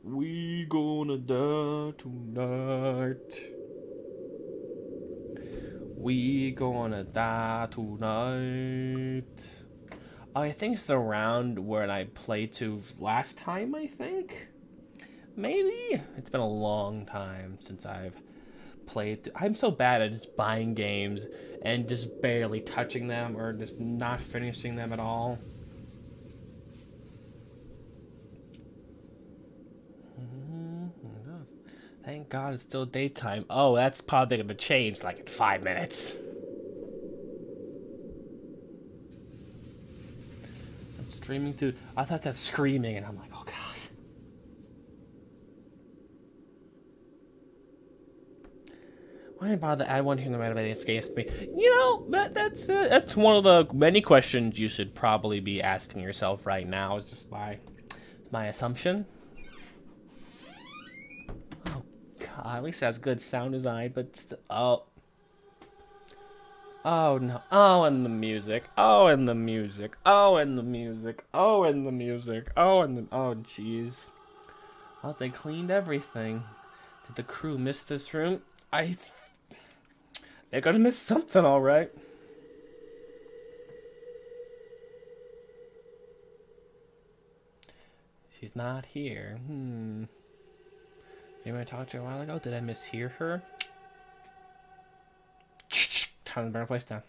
We gonna die tonight. We gonna die tonight. Oh, I think it's around where I played to last time, I think? Maybe? It's been a long time since I've played. I'm so bad at just buying games and just barely touching them or just not finishing them at all. Thank God it's still daytime. Oh, that's probably going to change like in 5 minutes. I'm streaming through. I thought that's screaming, and I'm like, oh God. Why didn't I bother to add one here no matter what it escapes me? You know, that's one of the many questions you should probably be asking yourself right now. Is just my assumption. At least it has good sound design, but oh no, oh, and the music, oh, and the music, oh, and the music, oh, and the music, oh, and the oh, jeez. Well, they cleaned everything. Did the crew miss this room? They're gonna miss something, all right. She's not here. Did I talk to her a while ago? Did I mishear her? Time to burn a place down.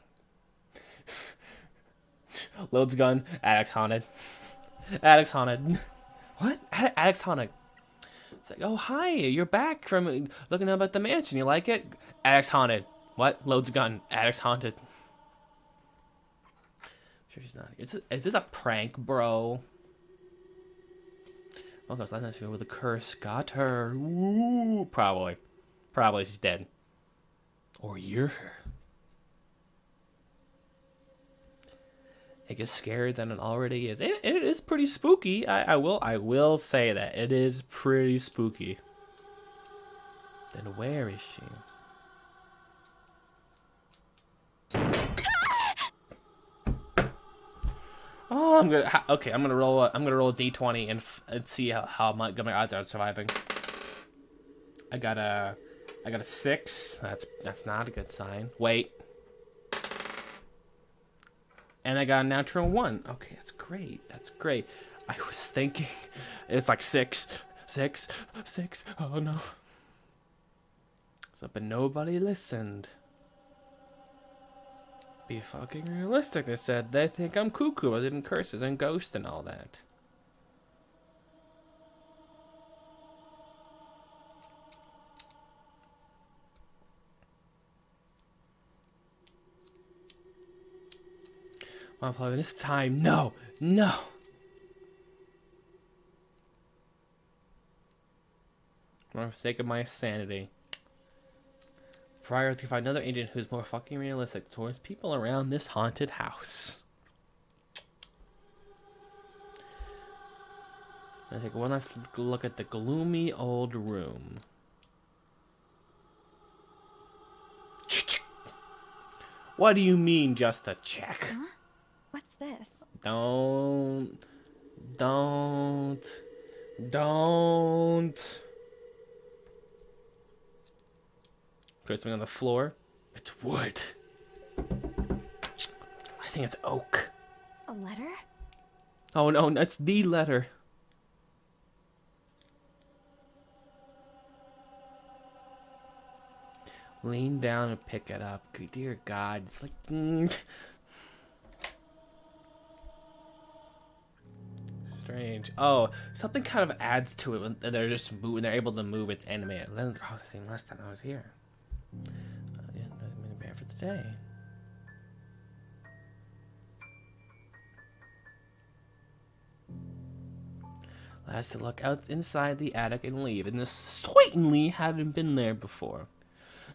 Loads gun. Attic's haunted. Attic's haunted. What? Attic's haunted. It's like, oh, hi. You're back from looking up at the mansion. You like it? Attic's haunted. What? Loads gun. Attic's haunted. Sure she's not here. Is this a prank, bro? Oh, goes last night with a curse. Got her. Ooh, probably. Probably she's dead. Or you're her. It gets scarier than it already is. It is pretty spooky. I will say that. It is pretty spooky. Then where is she? Oh, I'm gonna roll a d20 and see how my odds are surviving. I got a 6. That's not a good sign. Wait. And I got a natural 1. Okay, that's great. That's great. I was thinking it's like 6. Oh no. So, but nobody listened. Be fucking realistic, they said. They think I'm cuckoo. I didn't curses and ghosts and all that. I'm playing this time. No. For the sake of my sanity. Prior to find another agent who's more fucking realistic towards people around this haunted house. I take one last look at the gloomy old room. What do you mean, just a check? Huh? What's this? Don't. There's something on the floor. It's wood. I think it's oak. A letter? Oh no, that's the letter. Lean down and pick it up. Dear God, it's like... Strange. Oh, something kind of adds to it when they're just moving. They're able to move. It's animated. Oh, the same last time I was here. Yeah, doesn't mean bad for the day. Last to look out inside the attic and leave, and this certainly hadn't been there before.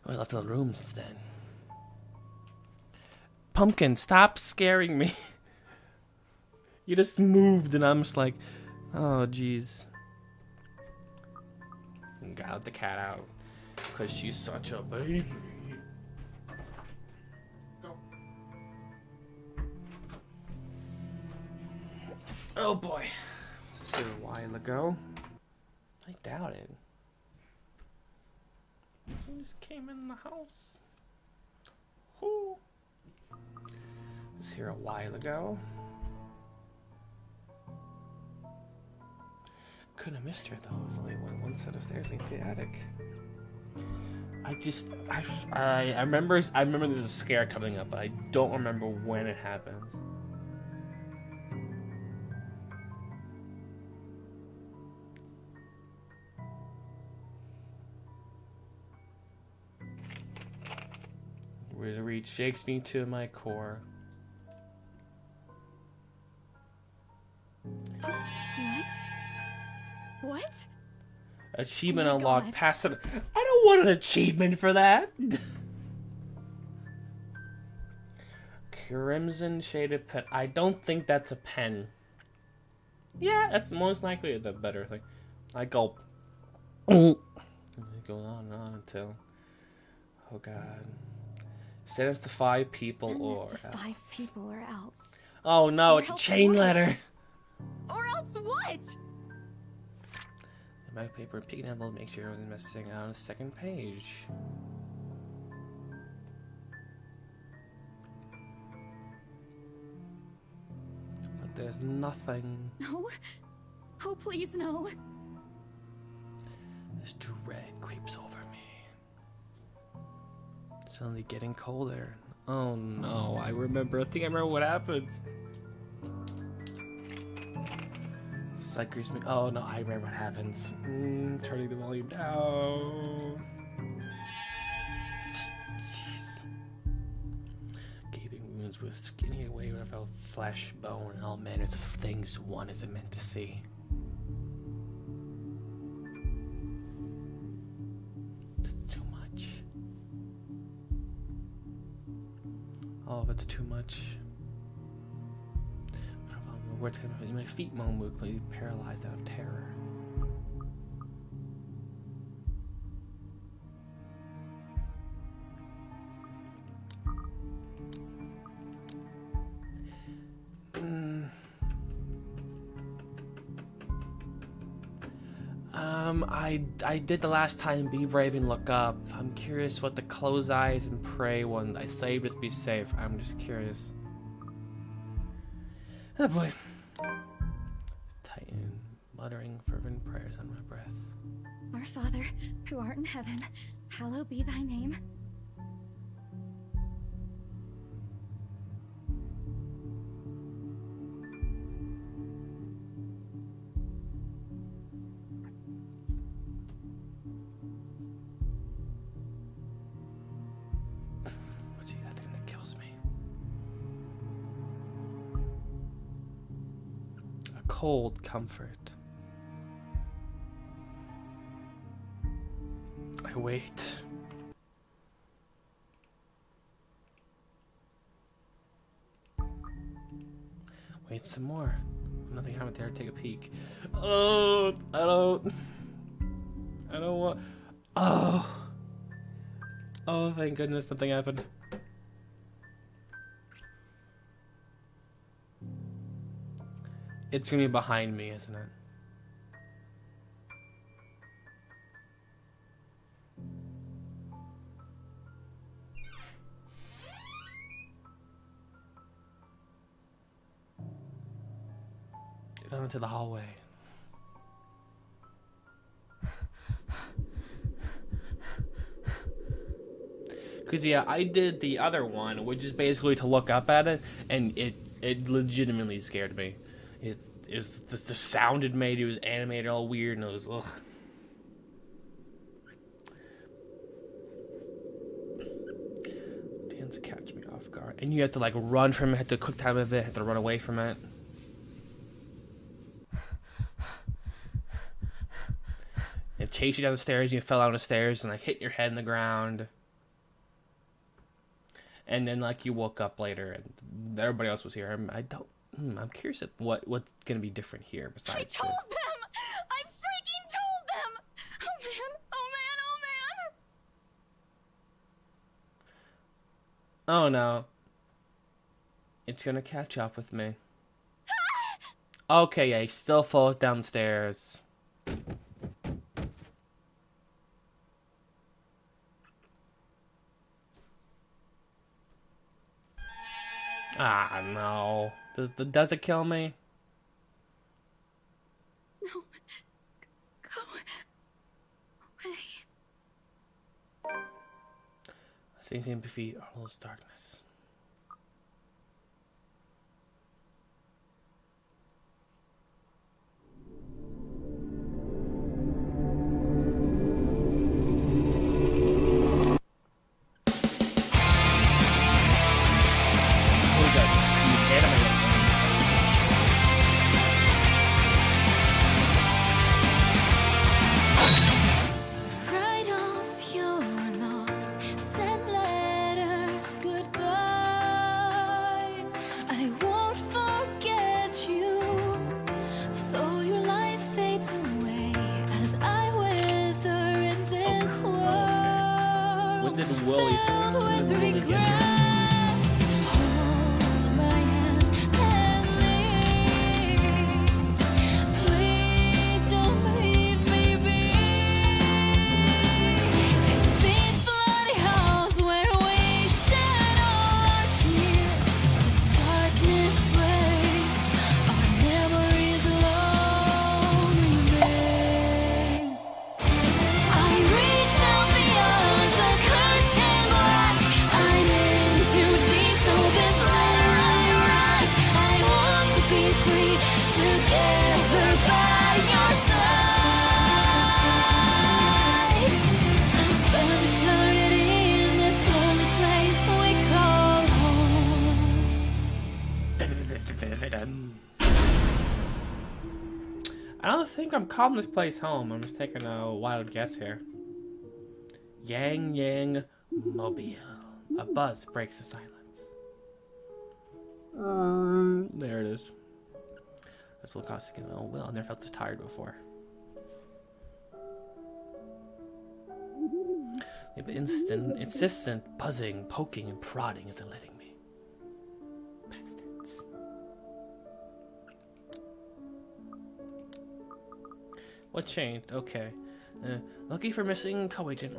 I left the room since then. Pumpkin, stop scaring me. You just moved, and I'm just like, oh, jeez. Got the cat out, because she's such a baby. Go. Oh, boy. Was this here a while ago? I doubt it. Who just came in the house? was here a while ago. Couldn't have missed her though. It was only one set of stairs into the attic. I remember there's a scare coming up, but I don't remember when it happened. Read shakes me to my core. What? Achievement Oh my unlocked. God. Pass it. I don't want an achievement for that. Crimson shaded pen. I don't think that's a pen. Yeah, that's most likely the better thing. I go. It goes on and on until. Oh God. Send us to 5 people Send or this to 5 people or else. Oh no, Or it's a else chain what? letter. Or else what? My paper, pick an envelope, make sure it wasn't missing out on the second page. But there's nothing. No. Oh, please, no. This dread creeps over me. Suddenly getting colder. Oh no, I think I remember what happens. Psychers me. Oh no, I remember what happens. Turning the volume down. Jeez. Gaping wounds with skin eaten away when I felt flesh, bone, and all manners of things one isn't meant to see. It's too much. All of it's too much. What's gonna be my feet moan would be paralyzed out of terror. I did the last time. Be brave and look up. I'm curious what the close eyes and pray one. I say just be safe. I'm just curious. Oh boy. Titan, muttering fervent prayers on my breath. Our Father, who art in heaven, hallowed be thy name. What's that thing that kills me? A cold comfort. I wait. Wait some more. Nothing happened there. Take a peek. Oh, I don't want. Oh, thank goodness nothing happened. It's gonna be behind me, isn't it? Get on to the hallway. Because, yeah, I did the other one, which is basically to look up at it, and it legitimately scared me. It is the sound it made, it was animated all weird, and it was, ugh. Tends to catch me off guard. And you have to, like, run from it, have to quick time of it, have to run away from it. It chased you down the stairs, you fell down the stairs, and, like, hit your head in the ground. And then, like, you woke up later, and everybody else was here. I'm curious at what's gonna be different here besides. I told them! I freaking told them! Oh man, oh man, oh man! Oh no. It's gonna catch up with me. Okay, yeah, he still falls downstairs. Ah, no. Does it kill me? No. Go away. Seeing defeat all those darkness. Write off your loss, send letters goodbye. I won't forget you, though your life fades away as I wither in this world. What did Willie say? Filled with Willie get? regret. Hold my hand and leave. Please don't leave me be. In these bloody halls where we shed our tears, the darkness breaks, our memories alone remain. I reach out beyond the curtain black. I'm in too deep, so this letter I write. I want to be free, together by your side. And spend eternity in this lonely place we call home. I don't think I'm calling this place home. I'm just taking a wild guess here. Yang Yang Mobile. A buzz breaks the silence. There it is. This will cost again. Oh, well, I never felt this tired before. The insistent buzzing, poking, and prodding isn't letting me. Bastards. What changed? Okay. Lucky for missing co-agent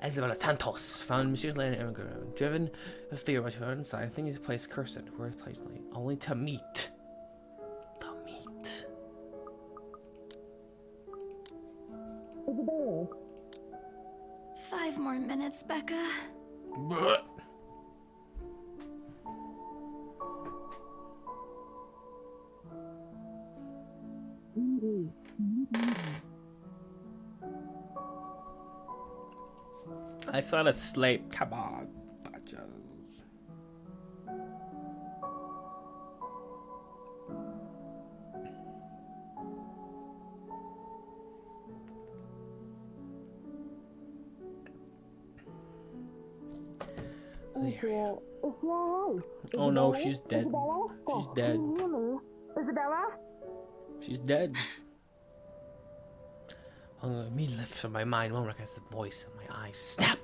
Isabella Santos, found mysterious immigrant, driven with fear what she found inside. I think he's placed cursed. Where placed only to meet. To meet. 5 more minutes, Becca. Blech. I fell asleep. Come on, bitches. There. Oh no, she's dead. She's dead. Isabella? She's dead. Me lifts from my mind won't recognize the voice in my eyes. Snap!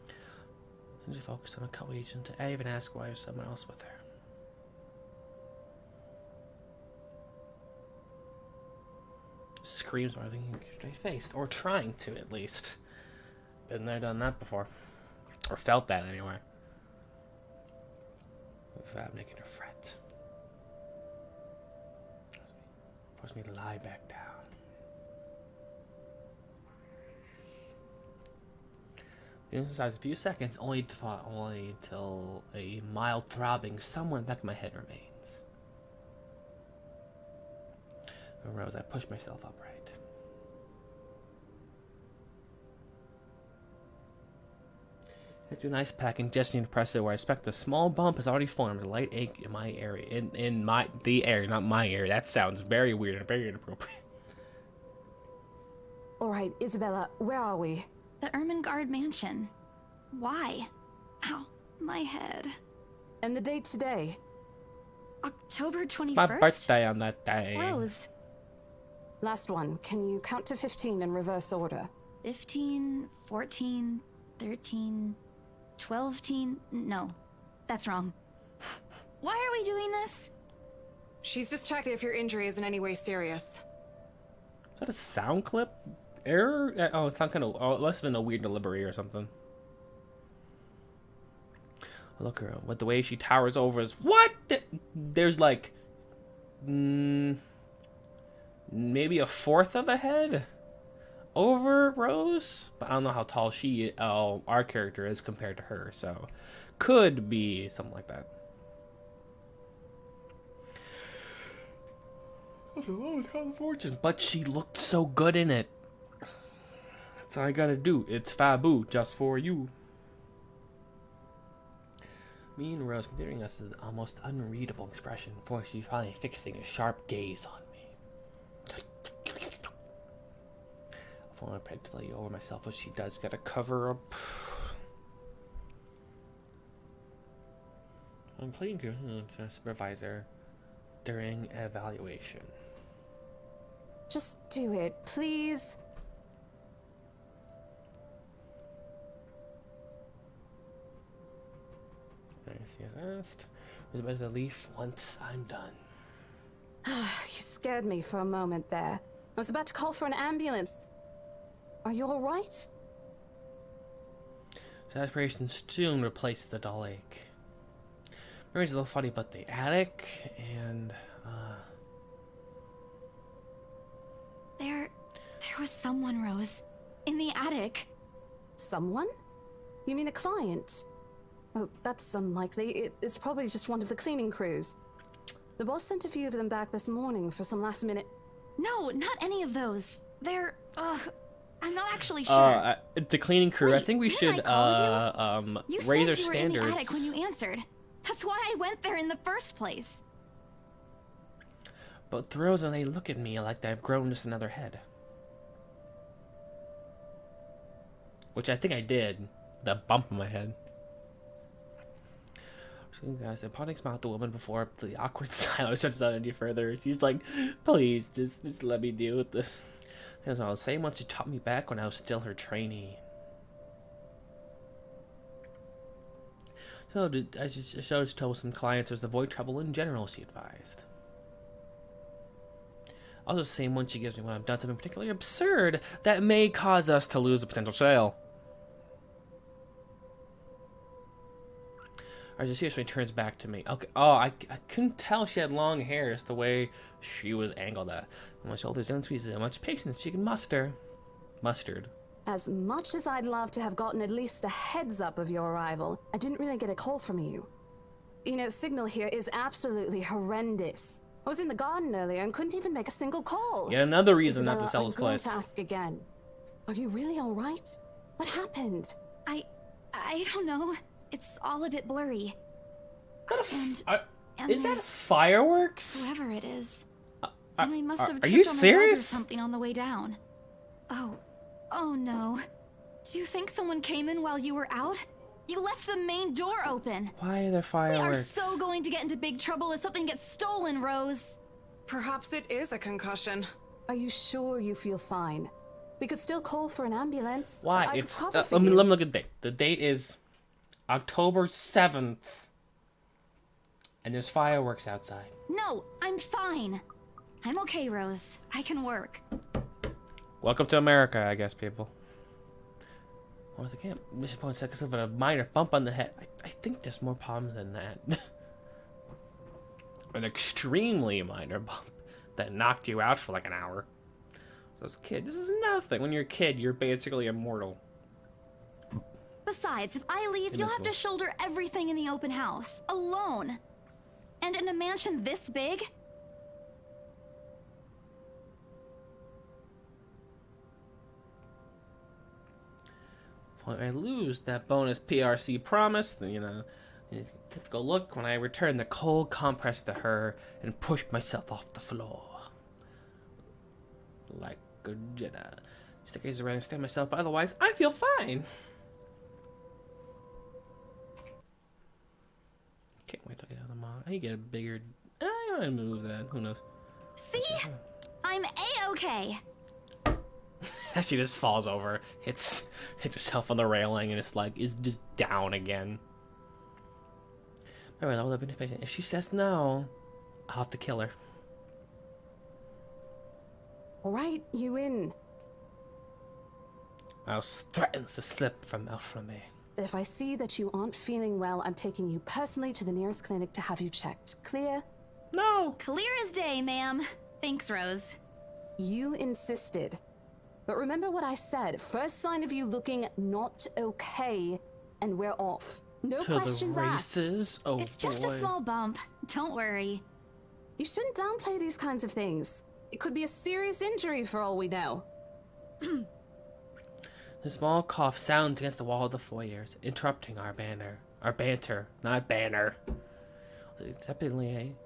I just focus on a co-agent. I even ask why there's someone else with her. Screams while thinking straight faced, or trying to at least. Been there, done that before, or felt that anyway. Without making her fret. Force me to lie back down. Exercise a few seconds, only till a mild throbbing somewhere in the back of my head remains. I rose, I pushed myself upright. I do an ice pack and gesturing to press it where I expect a small bump has already formed. A light ache in my area. In the area, not my area. That sounds very weird and very inappropriate. Alright, Isabella, where are we? The Ermengarde mansion. Why? Ow, my head. And the date today? October 21st? My birthday on that day. Rose. Last one. Can you count to 15 in reverse order? 15, 14, 13, 12 teen. No, that's wrong. Why are we doing this? She's just checking if your injury is in any way serious. Is that a sound clip? Error? Oh, it's not kind of. Oh, it must have been a weird delivery or something. Look at her. With the way she towers over us. What? There's like... maybe a fourth of a head over Rose? But I don't know how tall our character is compared to her. So, could be something like that. That's a lot of unfortunate. But she looked so good in it. That's all I gotta do. It's Fabu, just for you. Me and Rose considering us an almost unreadable expression before she finally fixing a sharp gaze on me. I want to practically over myself, but she does gotta cover up. I'm playing to a supervisor during evaluation. Just do it, please. She has asked. With a relief once I'm done. You scared me for a moment there. I was about to call for an ambulance. Are you all right? So aspiration soon replaced the dull ache. Memories a little funny about the attic and There was someone, Rose, in the attic. Someone? You mean a client? Oh, that's unlikely. It's probably just one of the cleaning crews. The boss sent a few of them back this morning for some last minute... No, not any of those. They're, I'm not actually sure. The cleaning crew. Wait, I think we should you raise our said you standards. were in the attic when you answered. That's why I went there in the first place. But throws and they look at me like I've grown just another head. Which I think I did. That bump on my head. Guys, Pontic smiled at the woman before the awkward silence stretched out any further. She's like, please, just let me deal with this. That's all the same one she taught me back when I was still her trainee. So, I just told some clients to avoid trouble in general, she advised. Also the same one she gives me when I've done something particularly absurd that may cause us to lose a potential sale. I just see when he turns back to me. Okay. Oh, I couldn't tell she had long hair. It's the way she was angled at. My shoulders don't squeeze as much patience she can muster. Mustard. As much as I'd love to have gotten at least a heads up of your arrival, I didn't really get a call from you. You know, signal here is absolutely horrendous. I was in the garden earlier and couldn't even make a single call. Yet another reason not to sell I'm this going place. to ask again. Are you really all right? What happened? I don't know. It's all a bit blurry. Is that fireworks? Whoever it is. And I must have are tripped you on my leg or serious? something on the way down. Oh no. Do you think someone came in while you were out? You left the main door open. Why are there fireworks? We are so going to get into big trouble if something gets stolen, Rose. Perhaps it is a concussion. Are you sure you feel fine? We could still call for an ambulance. Why? I It's could cover for let me you. look at the date. The date is October 7th. And there's fireworks outside. No, I'm fine. I'm okay, Rose. I can work. Welcome to America, I guess, people. Once again, Mission Point seconds of a minor bump on the head. I think there's more problems than that. An extremely minor bump that knocked you out for like an hour. So as a kid, this is nothing. When you're a kid, you're basically immortal. Besides, if I leave, you'll have to shoulder everything in the open house, alone. And in a mansion this big? When I lose that bonus PRC promise, then, you know, go look when I return the cold compress to her and push myself off the floor. Like a Jedi. Just in case I understand myself, but otherwise, I feel fine. Can't wait to get out of the mod. I get a bigger. I might move that. Who knows? See? I'm A-okay. She just falls over, hits herself on the railing, and it's like is just down again. Alright, I'll be patient. If she says no, I'll have to kill her. All right, you in. Mouse threatens to slip from out from me. If I see that you aren't feeling well, I'm taking you personally to the nearest clinic to have you checked. Clear? No. Clear as day, ma'am. Thanks, Rose. You insisted. But remember what I said. First sign of you looking not okay, and we're off. No To questions the asked. races. Oh, It's just a small bump. Don't worry. You shouldn't downplay these kinds of things. It could be a serious injury for all we know. The small cough sounds against the wall of the foyer, interrupting our banter, not banner. Acceptingly,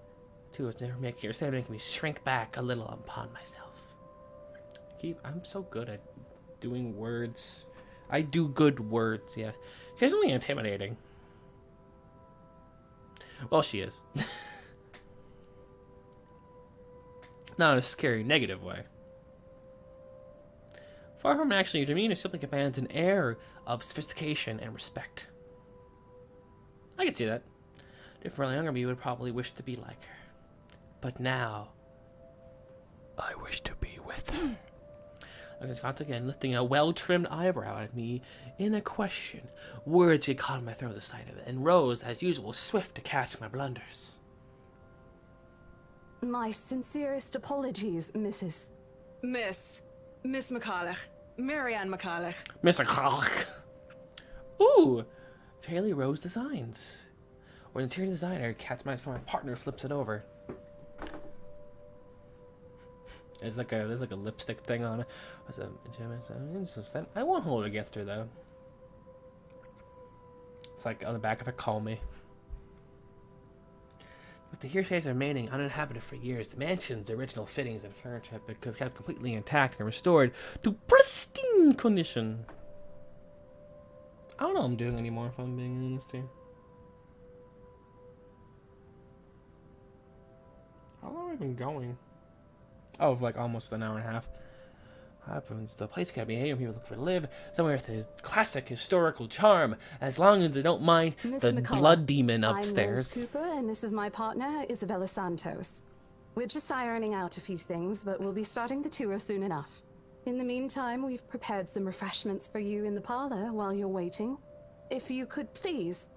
too, it's never making me shrink back a little upon myself. I'm so good at doing words. I do good words, yes. She's only intimidating. Well, she is. Not in a scary, negative way. Far from actually, your demeanor simply commands an air of sophistication and respect. I can see that. If really younger me, you would probably wish to be like her. But now, I wish to be with her. I was once again lifting a well-trimmed eyebrow at me in a question. Words get caught in my throat at the sight of it, and Rose, as usual, swift to catch my blunders. My sincerest apologies, Mrs. Miss McCulloch. Marianne McCulloch. Mr. Clark. Ooh, Taylor Rose Designs. Or interior designer catch my phone. My partner flips it over. There's like a lipstick thing on it. I won't hold it against her though. It's like on the back of it, call me. With the hearsays remaining uninhabited for years, the mansion's original fittings and furniture have been kept completely intact and restored to pristine condition. I don't know what I'm doing anymore, if I'm being honest here. How long have I been going? Oh, like almost an hour and a half. Happens. The place can be here when people look for to live. Somewhere with a classic historical charm, as long as they don't mind Miss the McCullough, blood demon I'm upstairs. Rose Cooper, and this is my partner, Isabella Santos. We're just ironing out a few things, but we'll be starting the tour soon enough. In the meantime, we've prepared some refreshments for you in the parlor while you're waiting. If you could please.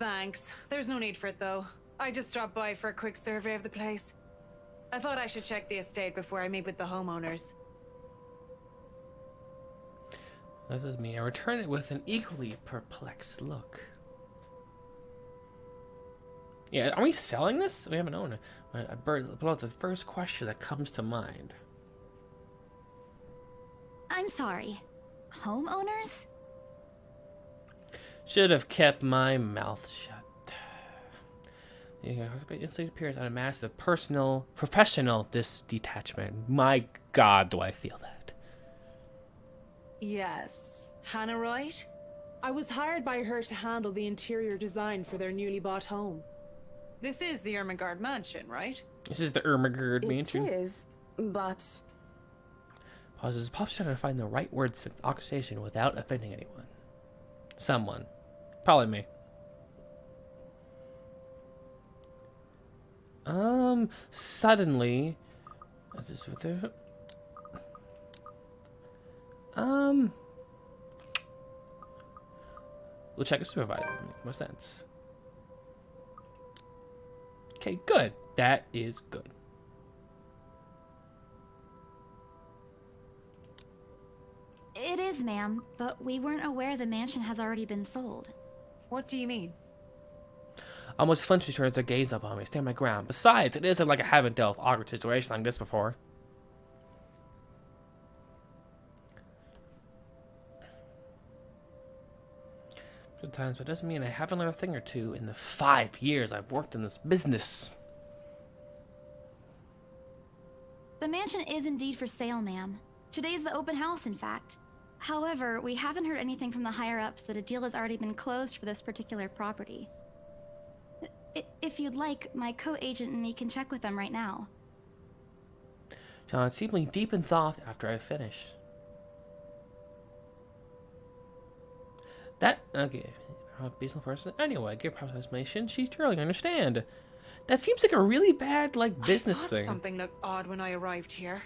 Thanks. There's no need for it, though. I just dropped by for a quick survey of the place. I thought I should check the estate before I meet with the homeowners. This is me. I return it with an equally perplexed look. Yeah, are we selling this? We haven't owned it. I blow out the first question that comes to mind. I'm sorry. Homeowners? Should have kept my mouth shut. It appears on a massive professional detachment. My God, do I feel that. Yes. Hannah Wright? I was hired by her to handle the interior design for their newly bought home. This is the Ermengarde mansion, right? This is the Ermengarde mansion. It is, but... Pauses. Pop's trying to find the right words for the accusation without offending anyone. Someone. Probably me. Suddenly... Is this with her? We'll check a supervisor. Makes more sense. Okay, good. That is good. It is, ma'am, but we weren't aware the mansion has already been sold. What do you mean? Almost flinches towards her gaze up on me, stand my ground. Besides, it isn't like I haven't dealt with awkward situations like this before. Times, but it doesn't mean I haven't learned a thing or two in the 5 years I've worked in this business. The mansion is indeed for sale, ma'am. Today's the open house, in fact. However, we haven't heard anything from the higher-ups that a deal has already been closed for this particular property. If you'd like, my co-agent and me can check with them right now. John seemingly deep in thought after I finish. That, okay, a decent person. Anyway, give proper explanation. She surely understand. That seems like a really bad, like, business thing. Something looked odd when I arrived here.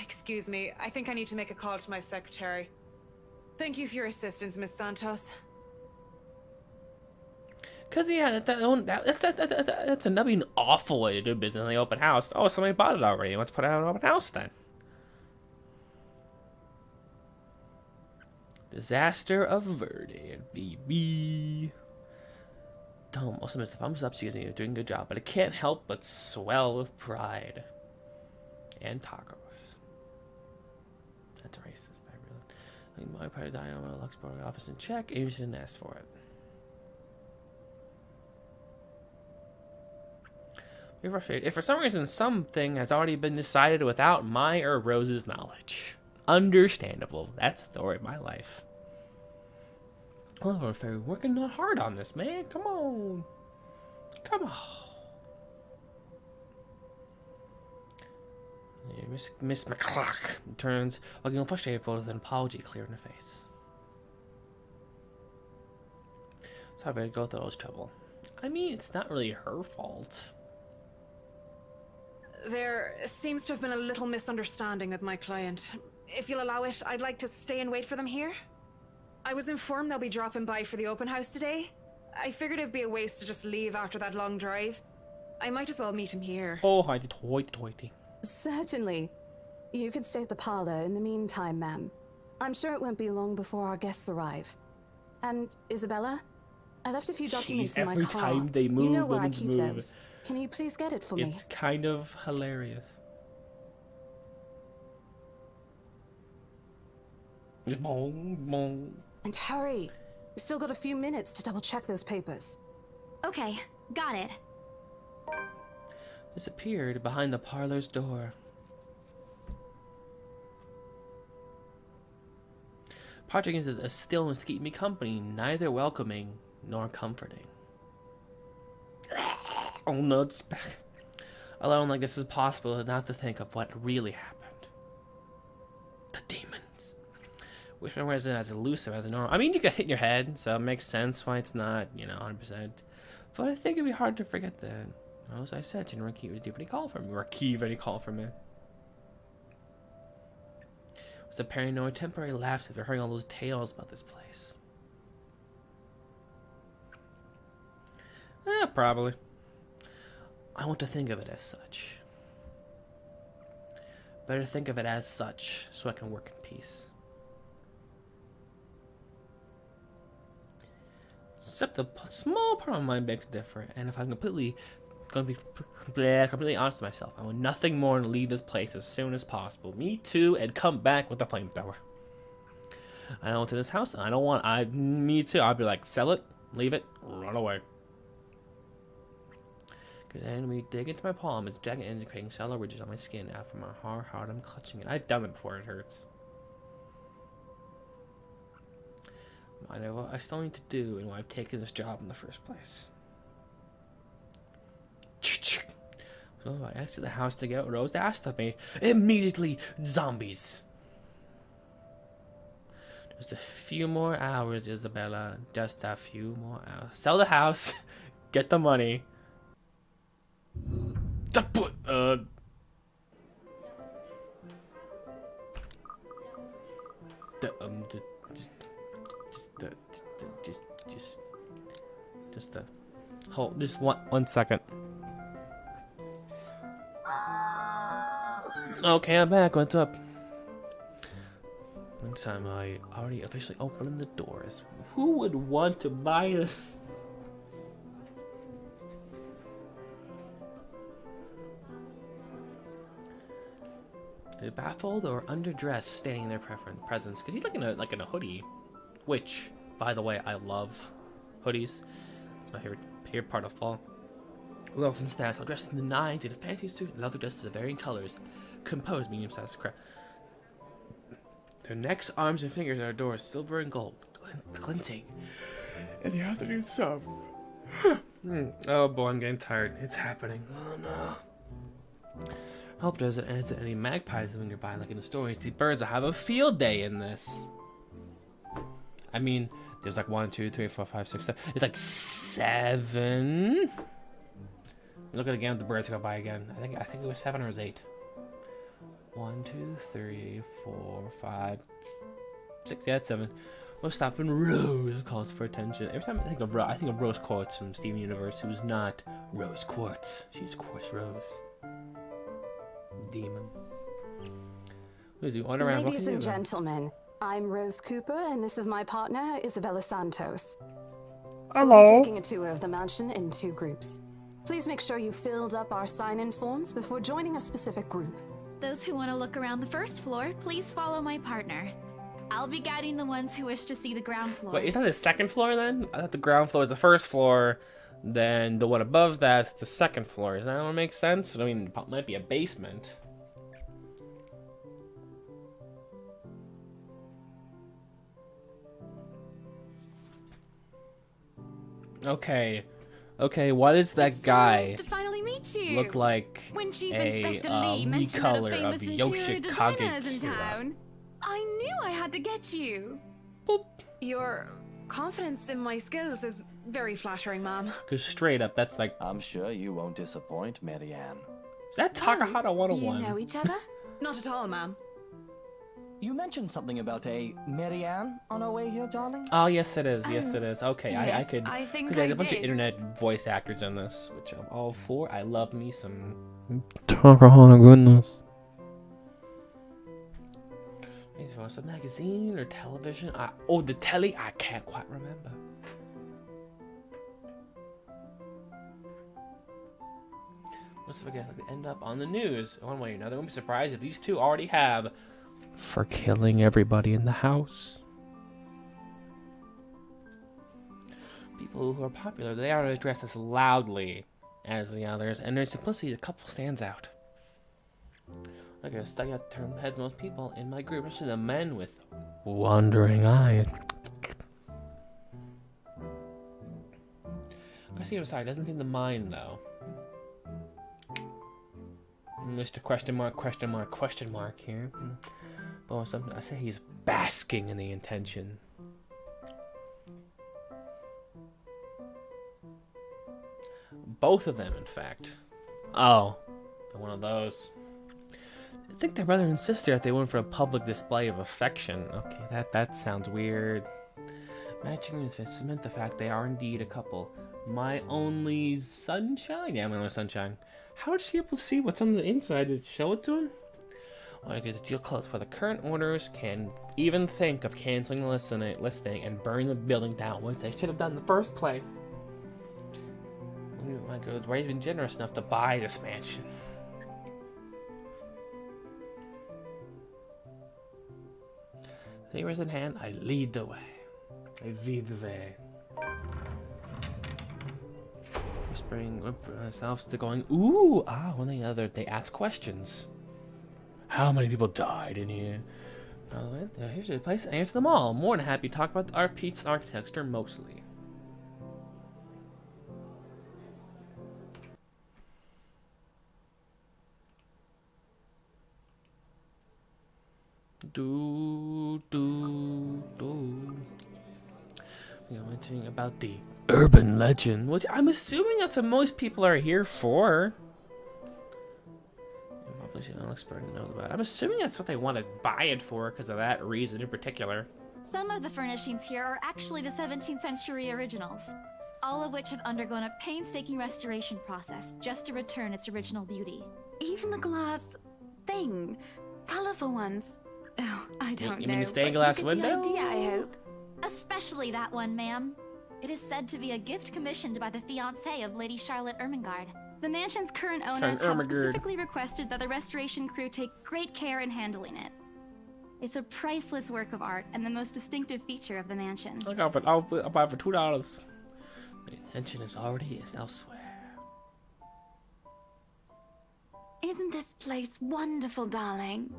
Excuse me, I think I need to make a call to my secretary. Thank you for your assistance, Miss Santos. Because, yeah, that's that'd be an awful way to do business in the open house. Oh, somebody bought it already. Let's put it out an open house then. Disaster averted, baby. Don't also miss the thumbs up, so you're doing a good job, but it can't help but swell with pride. And tacos. That's racist, I really. My part of the dino Luxembourg office in check, Amy didn't ask for it. You're frustrated. If for some reason something has already been decided without my or Rose's knowledge. Understandable. That's the story of my life. Well, we're working not hard on this, man. Come on. Come on. Yeah, Miss McClock turns, looking frustrated with an apology clear in her face. Sorry to go through all this trouble. I mean, it's not really her fault. There seems to have been a little misunderstanding with my client. If you'll allow it, I'd like to stay and wait for them here. I was informed they'll be dropping by for the open house today. I figured it'd be a waste to just leave after that long drive. I might as well meet him here. Oh, hoity-toity. Certainly. You could stay at the parlor in the meantime, ma'am. I'm sure it won't be long before our guests arrive. And, Isabella? I left a few documents in my car. Every time they move, you know where I women's keep move. those. Can you please get it for me? It's kind of hilarious. And hurry. We've still got a few minutes to double check those papers. Okay, got it. Disappeared behind the parlor's door. Project into the stillness to keep me company, neither welcoming nor comforting. Oh no, it's back. Alone like this is possible not to think of what really happened. The demons. Wish my wasn't as elusive as a normal. I mean, you get hit in your head, so it makes sense why it's not, 100%. But I think it'd be hard to forget that. As I said, didn't receive any call from me. Receive any call from me. Was a paranoid temporary lapse after hearing all those tales about this place? Probably. I want to think of it as such. Better think of it as such, so I can work in peace. Except the small part of my mind makes it different, and if I'm completely honest with myself, I want nothing more than to leave this place as soon as possible. Me too, and come back with a flamethrower. I know it's in this house, and I don't want. Me too. I'll be like, sell it, leave it, run away. Because then we dig into my palm, its jagged ends creating shallow ridges on my skin. After my hard, I'm clutching it. I've done it before. It hurts. I know what I still need to do, and why I've taken this job in the first place. So I exit the house to get what Rose asked of me. Immediately, zombies. Just a few more hours, Isabella. Just a few more hours. Sell the house. Get the money. Just hold. Just one second. Okay, I'm back. What's up? One time I already officially opened the doors. Who would want to buy this? They're baffled or underdressed, standing in their presence. Because he's like in a hoodie, which, by the way, I love hoodies. It's my favorite part of fall. Wilson status, all dressed in the nines in a fancy suit and leather dresses of varying colors, composed medium-sized crowd. Their necks, arms, and fingers are adorned, silver and gold, glinting. And you have to do some. Oh boy, I'm getting tired. It's happening. Oh no. I hope there isn't any magpies living nearby like in the stories. These birds will have a field day in this. I mean, there's like 1, 2, 3, 4, 5, 6, 7. It's like 7. Look at again. The birds go by again. I think it was 7 or it was 8. 1, 2, 3, 4, 5. 6, yeah, 7. We'll stop when Rose calls for attention. Every time I think of Rose Quartz from Steven Universe, who's not Rose Quartz. She's Quartz Rose. Demon. What is he? What around? Ladies and gentlemen, I'm Rose Cooper, and this is my partner, Isabella Santos. Hello. We'll be taking a tour of the mansion in 2 groups. Please make sure you filled up our sign-in forms before joining a specific group. Those who want to look around the first floor, please follow my partner. I'll be guiding the ones who wish to see the ground floor. Wait, is that the second floor then? I thought the ground floor is the first floor, then the one above that's the second floor. Does that one make sense? I mean, it might be a basement. Okay. Okay, what is that guy to finally meet you. look like When Chief a Inspector Lee mentioned that a recolor famous of interior designer is in Yoshikage? town, I knew I had to get you. Boop. Your confidence in my skills is very flattering, ma'am. Cause straight up, that's like, I'm sure you won't disappoint, Marianne. is that Takahata 101? You know each other? Not at all, ma'am. You mentioned something about a Marianne on our way here, darling? Oh, yes it is. Yes it is. Okay, I yes, could. I think Because there's I a bunch of did. internet voice actors in this, which I'm all for. I love me some Takahata goodness. Is it a magazine or television? Oh, the telly? I can't quite remember. Most of the guys like to end up on the news one way or another. I won't be surprised if these two already have for killing everybody in the house. People who are popular, they are dressed as loudly as the others, and their simplicity, the couple stands out. Like a study out term head most people in my group, especially the men with wandering eyes. Garcia aside doesn't seem to mind though. Mr. Question mark, question mark, question mark here. But something I say he's basking in the intention. Both of them, in fact. Oh, one of those. I think they're brother and sister if they went for a public display of affection. Okay, that sounds weird. Matching with cement the fact they are indeed a couple. My only sunshine? Yeah, my only sunshine. How did she able to see what's on the inside? Did it show it to him? Well, I get the deal close for the current orders can even think of canceling the listing and burning the building down, which they should have done in the first place. My God, we're even generous enough to buy this mansion. Favors in hand, I lead the way. I lead the way. Whispering ourselves to going, ooh, one thing or the other, they ask questions. How many people died in here? Here's the place to answer them all. More than happy to talk about our pizza architecture mostly. We're mentioning about the urban legend, which I'm assuming that's what most people are here for. Probably an expert knows about. I'm assuming that's what they want to buy it for because of that reason in particular. Some of the furnishings here are actually the 17th century originals, all of which have undergone a painstaking restoration process just to return its original beauty. Even the glass thing, colorful ones. Oh, I don't know. You mean the stained glass window? The idea, I hope. Especially that one, ma'am. It is said to be a gift commissioned by the fiancé of Lady Charlotte Ermengarde. The mansion's current owners have specifically requested that the restoration crew take great care in handling it. It's a priceless work of art and the most distinctive feature of the mansion. I'll buy it for $2. The intention is already elsewhere. Isn't this place wonderful, darling?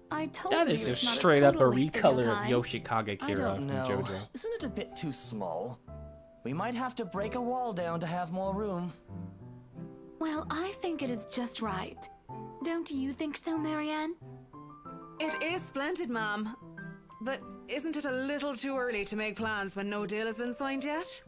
I told that you is just it's not straight up a total waste recolor your of time. Yoshikage I Kira don't from know. JoJo. Isn't it a bit too small? We might have to break a wall down to have more room. Well, I think it is just right. Don't you think so, Marianne? It is splendid, ma'am. But isn't it a little too early to make plans when no deal has been signed yet?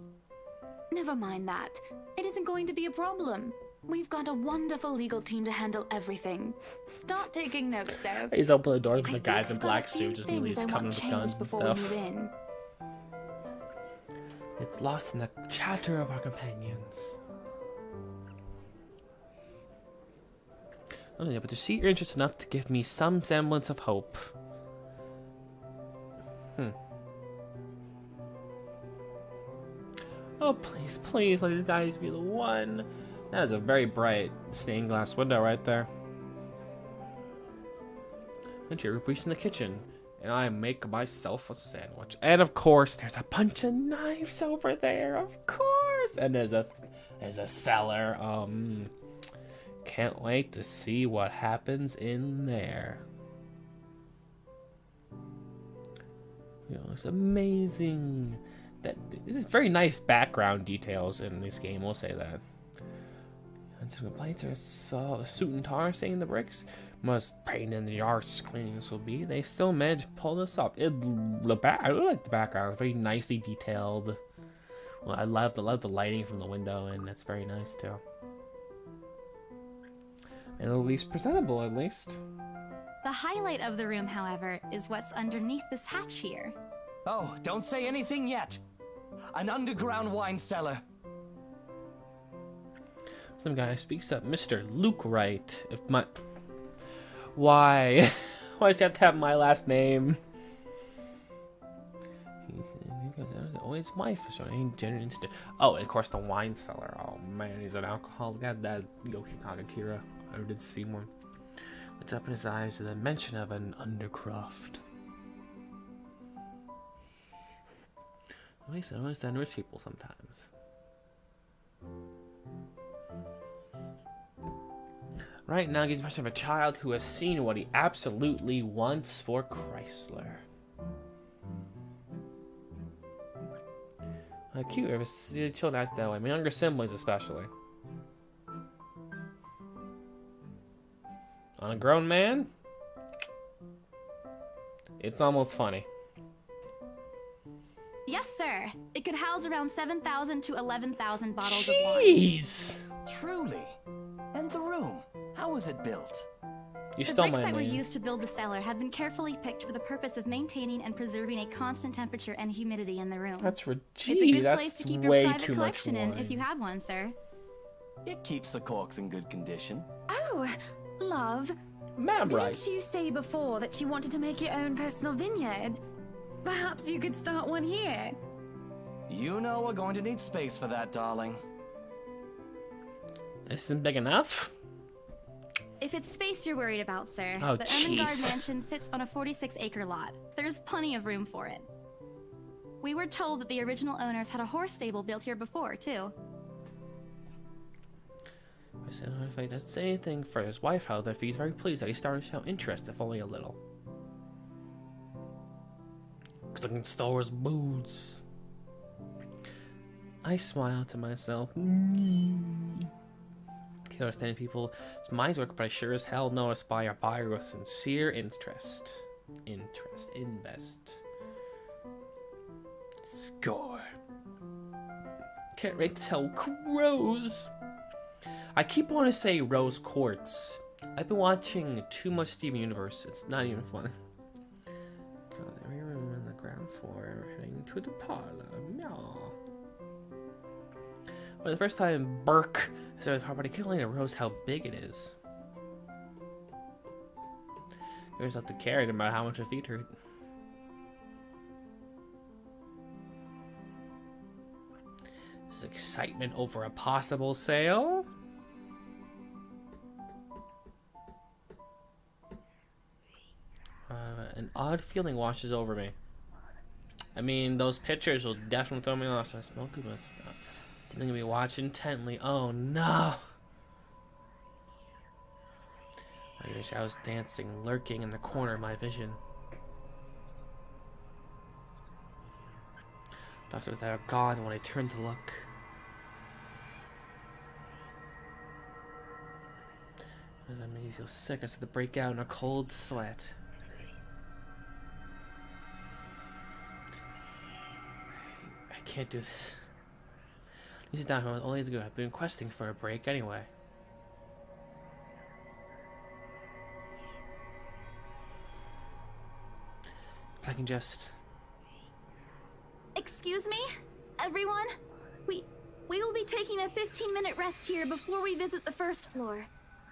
Never mind that. It isn't going to be a problem. We've got a wonderful legal team to handle everything. Start taking notes, though. He's open the door with the I guys think in I've got black a few suits, just things immediately I coming want with changed guns and before stuff. we move in. It's lost in the chatter of our companions. Oh yeah, but to see your interest enough to give me some semblance of hope. Oh, please, please, let these guys be the one. That is a very bright stained glass window right there. And you're reaching the kitchen, and I make myself a sandwich. And of course, there's a bunch of knives over there, of course. And there's a cellar. Can't wait to see what happens in there. You know, it's amazing. This is very nice background details in this game, we'll say that. Complaints are a suit and tar stain the bricks. Must pain in the arts cleaning this will be. They still managed to pull this up. I really like the background. It's very nicely detailed. Well, I love the lighting from the window, and that's very nice too. And at least presentable, at least. The highlight of the room, however, is what's underneath this hatch here. Oh, don't say anything yet. An underground wine cellar. Some guy speaks up, Mr. Luke Wright. If my... Why? Why does he have to have my last name? Always wife. Oh, and of course the wine cellar. Oh man, he's an alcoholic. Got that Yoshikage Kira. I did see one. Looked up in his eyes at the mention of an undercroft. At least I understand rich people sometimes. Right now, gives the impression of a child who has seen what he absolutely wants for Chrysler. How cute. I've seen children act that way. My younger siblings, especially. On a grown man, it's almost funny. Yes, sir. It could house around 7,000 to 11,000 bottles of wine. Jeez! Truly. And the room, how was it built? You The stole bricks my that were name. used to build the cellar had been carefully picked for the purpose of maintaining and preserving a constant temperature and humidity in the room. That's It's a good that's place to keep your way private too much collection in wine. if you have one, sir. It keeps the corks in good condition. Oh, love. Ma'am, right. Didn't you say before that you wanted to make your own personal vineyard? Perhaps you could start one here. You know we're going to need space for that, darling. This isn't big enough? If it's space you're worried about, sir, Oh, the Ermengarde jeez. mansion sits on a 46-acre lot. There's plenty of room for it. We were told that the original owners had a horse stable built here before, too. I said, if he doesn't say anything for his wife, however, he's very pleased that he started to show interest, if only a little. Because looking Star Wars boots. I smile to myself. Can't understand people's minds work, but I sure as hell know us by a buyer with sincere interest. Invest. Score. Can't wait to tell Rose. I keep wanting to say Rose Quartz. I've been watching too much Steven Universe. It's not even funny. Got every room on the ground floor, heading to the parlor. No. Well, the first time Burke saw the property, I can't believe Rose how big it is. You just have to care no matter how much I feed her. This is excitement over a possible sale. An odd feeling washes over me. I mean, those pictures will definitely throw me off, so I smoke good stuff. They're gonna be watching intently. Oh no! I wish I was dancing, lurking in the corner of my vision. Doctors that are gone when I turn to look. That made me feel sick. I started to break out in a cold sweat. I can't do this. This is not only the good. I've been questing for a break anyway. I can just... Excuse me, everyone? We will be taking a 15-minute rest here before we visit the first floor.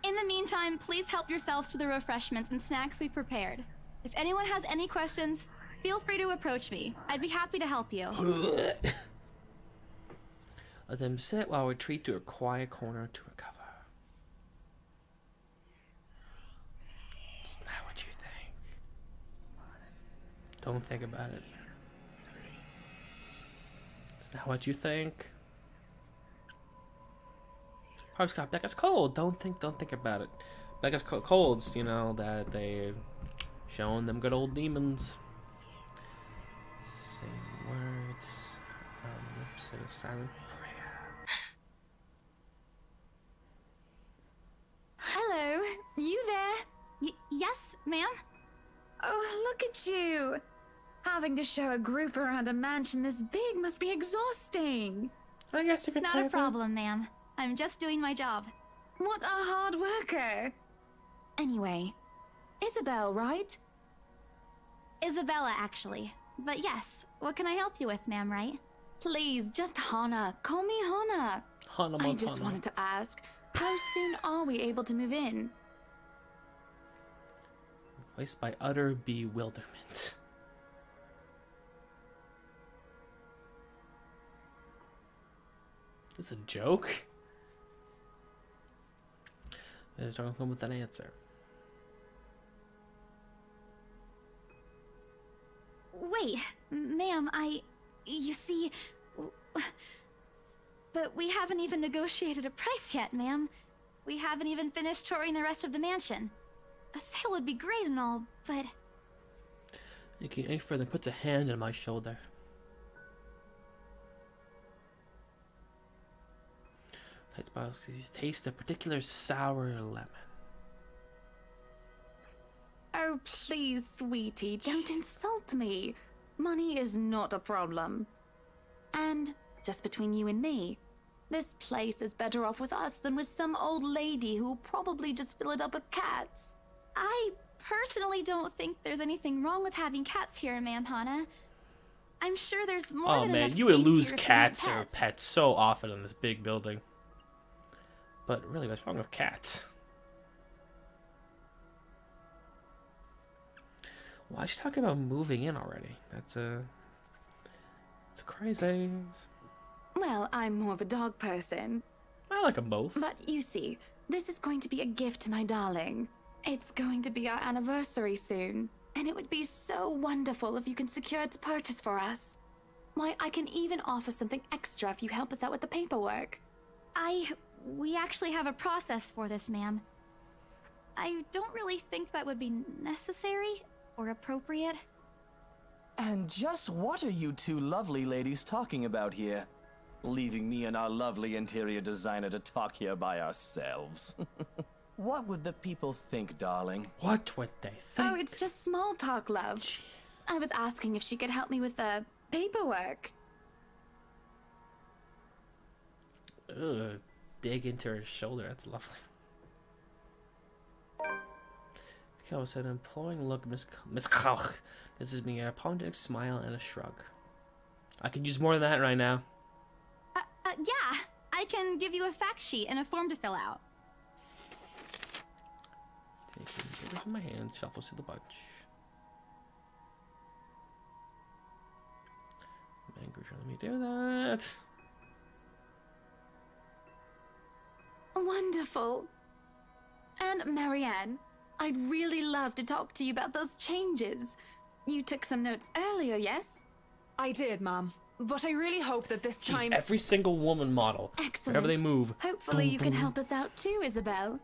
In the meantime, please help yourselves to the refreshments and snacks we prepared. If anyone has any questions, feel free to approach me. I'd be happy to help you. Let them sit while we retreat to a quiet corner to recover. It's not what you think. Don't think about it. It's not what you think. Probably got Becca's cold. Don't think about it. Becca's colds, you know, that they showing them good old demons. Same words. Say a silent prayer. Hello, you there? Yes, ma'am? Oh, look at you. Having to show a group around a mansion this big must be exhausting. I guess you could say Not a problem, ma'am. I'm just doing my job. What a hard worker. Anyway, Isabel, right? Isabella, actually. But yes, what can I help you with, ma'am, right? Please, just Hana. Call me Hana. Hana Montana. I just wanted to ask, how soon are we able to move in? Replaced by utter bewilderment. Is this a joke? I just don't come with an answer. Wait, ma'am, you see... But we haven't even negotiated a price yet, ma'am. We haven't even finished touring the rest of the mansion. A sale would be great and all, but... Thinking any further puts a hand on my shoulder. Taste a particular sour lemon. Oh, please, sweetie, don't insult me. Money is not a problem. And, just between you and me, this place is better off with us than with some old lady who will probably just fill it up with cats. I personally don't think there's anything wrong with having cats here, ma'am Hana. I'm sure there's more than enough space here. Oh man, you would lose if cats you or want pets so often in this big building. But really, what's wrong with cats? Why is she talking about moving in already? It's crazy. Well, I'm more of a dog person. I like them both. But you see, this is going to be a gift to my darling. It's going to be our anniversary soon, and it would be so wonderful if you can secure its purchase for us. Why, I can even offer something extra if you help us out with the paperwork. We actually have a process for this, ma'am. I don't really think that would be necessary or appropriate. And just what are you two lovely ladies talking about here? Leaving me and our lovely interior designer to talk here by ourselves. What would the people think, darling? What would they think? Oh, it's just small talk, love. Jeez. I was asking if she could help me with the paperwork. Ugh, dig into her shoulder. That's lovely. Kel said, an imploring look, Miss Koch. This is me, an apologetic smile and a shrug. I could use more than that right now. Yeah, I can give you a fact sheet and a form to fill out. Taking papers in my hand, shuffles through the bunch. Let me do that. Wonderful. And Marianne, I'd really love to talk to you about those changes. You took some notes earlier, yes? I did, Mom. But I really hope that this Jeez, time... every single woman model. Excellent. Wherever they move. Hopefully you can help us out too, Isabel.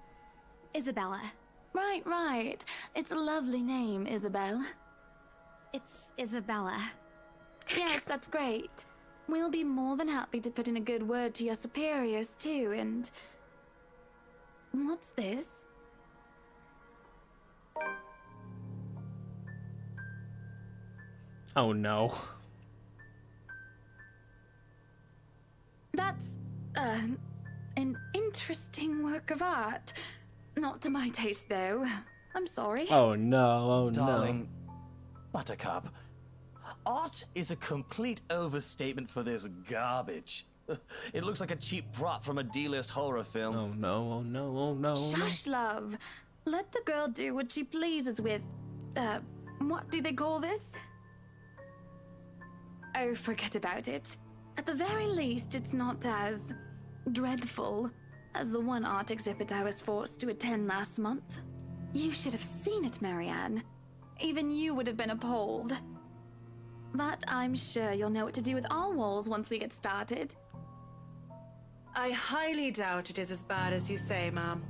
Isabella. Right. It's a lovely name, Isabel. It's Isabella. Yes, that's great. We'll be more than happy to put in a good word to your superiors too, and... What's this? Oh no. That's, an interesting work of art. Not to my taste, though. I'm sorry. Oh no, Darling, Buttercup, art is a complete overstatement for this garbage. It looks like a cheap prop from a D-list horror film. Oh no, oh no, oh no. Shush, love. Let the girl do what she pleases with, what do they call this? Oh, forget about it. At the very least, it's not as dreadful as the one art exhibit I was forced to attend last month. You should have seen it, Marianne. Even you would have been appalled. But I'm sure you'll know what to do with our walls once we get started. I highly doubt it is as bad as you say, ma'am.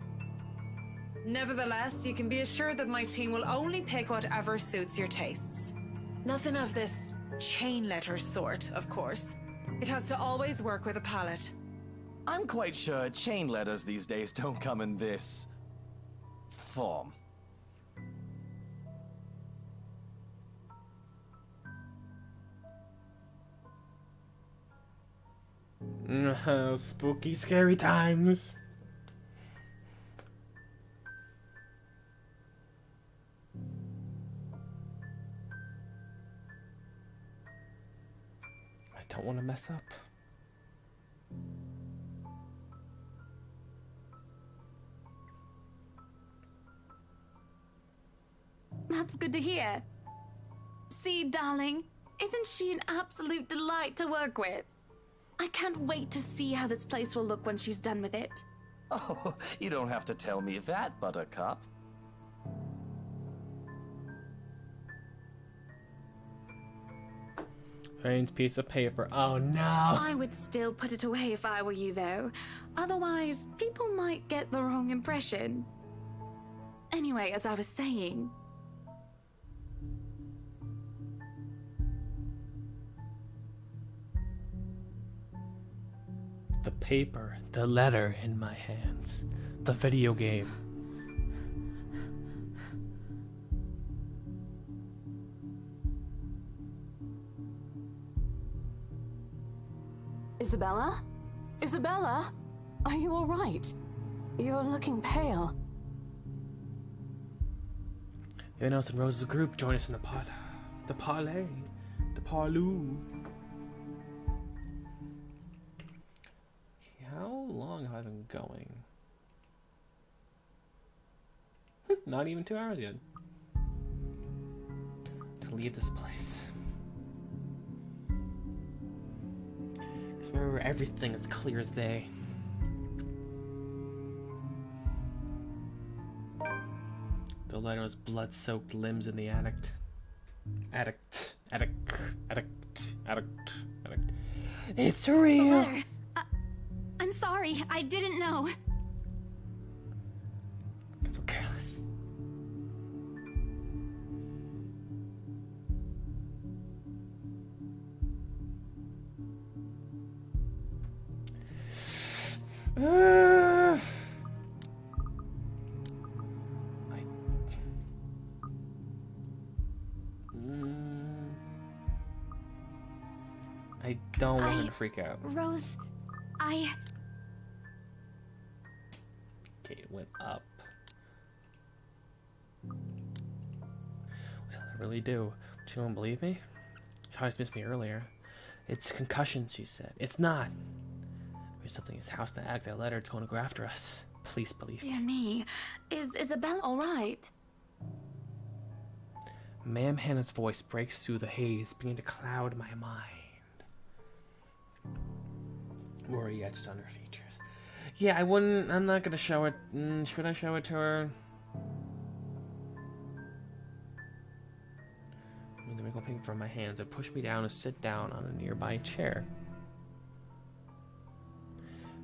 Nevertheless, you can be assured that my team will only pick whatever suits your tastes. Nothing of this chain letter sort, of course. It has to always work with a palette. I'm quite sure chain letters these days don't come in this form. Spooky, scary times. I don't want to mess up. That's good to hear. See, darling, isn't she an absolute delight to work with? I can't wait to see how this place will look when she's done with it. Oh, you don't have to tell me that, Buttercup. Faint piece of paper. Oh no! I would still put it away if I were you, though. Otherwise, people might get the wrong impression. Anyway, as I was saying... The paper, the letter in my hands, the video game. Isabella? Isabella? Are you all right? You're looking pale. Everyone else in Rose's group, join us in the parlay, the parloo. How long have I been going? Not even 2 hours yet. To leave this place. Because remember, everything is clear as day. The letter's blood-soaked limbs in the addict. Addict. It's real! The letter. I'm sorry, I didn't know. So careless. I don't want her to freak out. Rose, Okay, it went up. What did I really do? She won't believe me? She always missed me earlier. It's concussion, she said. It's not. There's something in his house that act that letter. It's going to go after us. Please believe me. Dear me. Is Isabella all right? Ma'am Hannah's voice breaks through the haze, beginning to cloud my mind. Worry etched on her features. Yeah, I'm not gonna show it. Should I show it to her? I mean, the wrinkle thing from my hands and push me down to sit down on a nearby chair.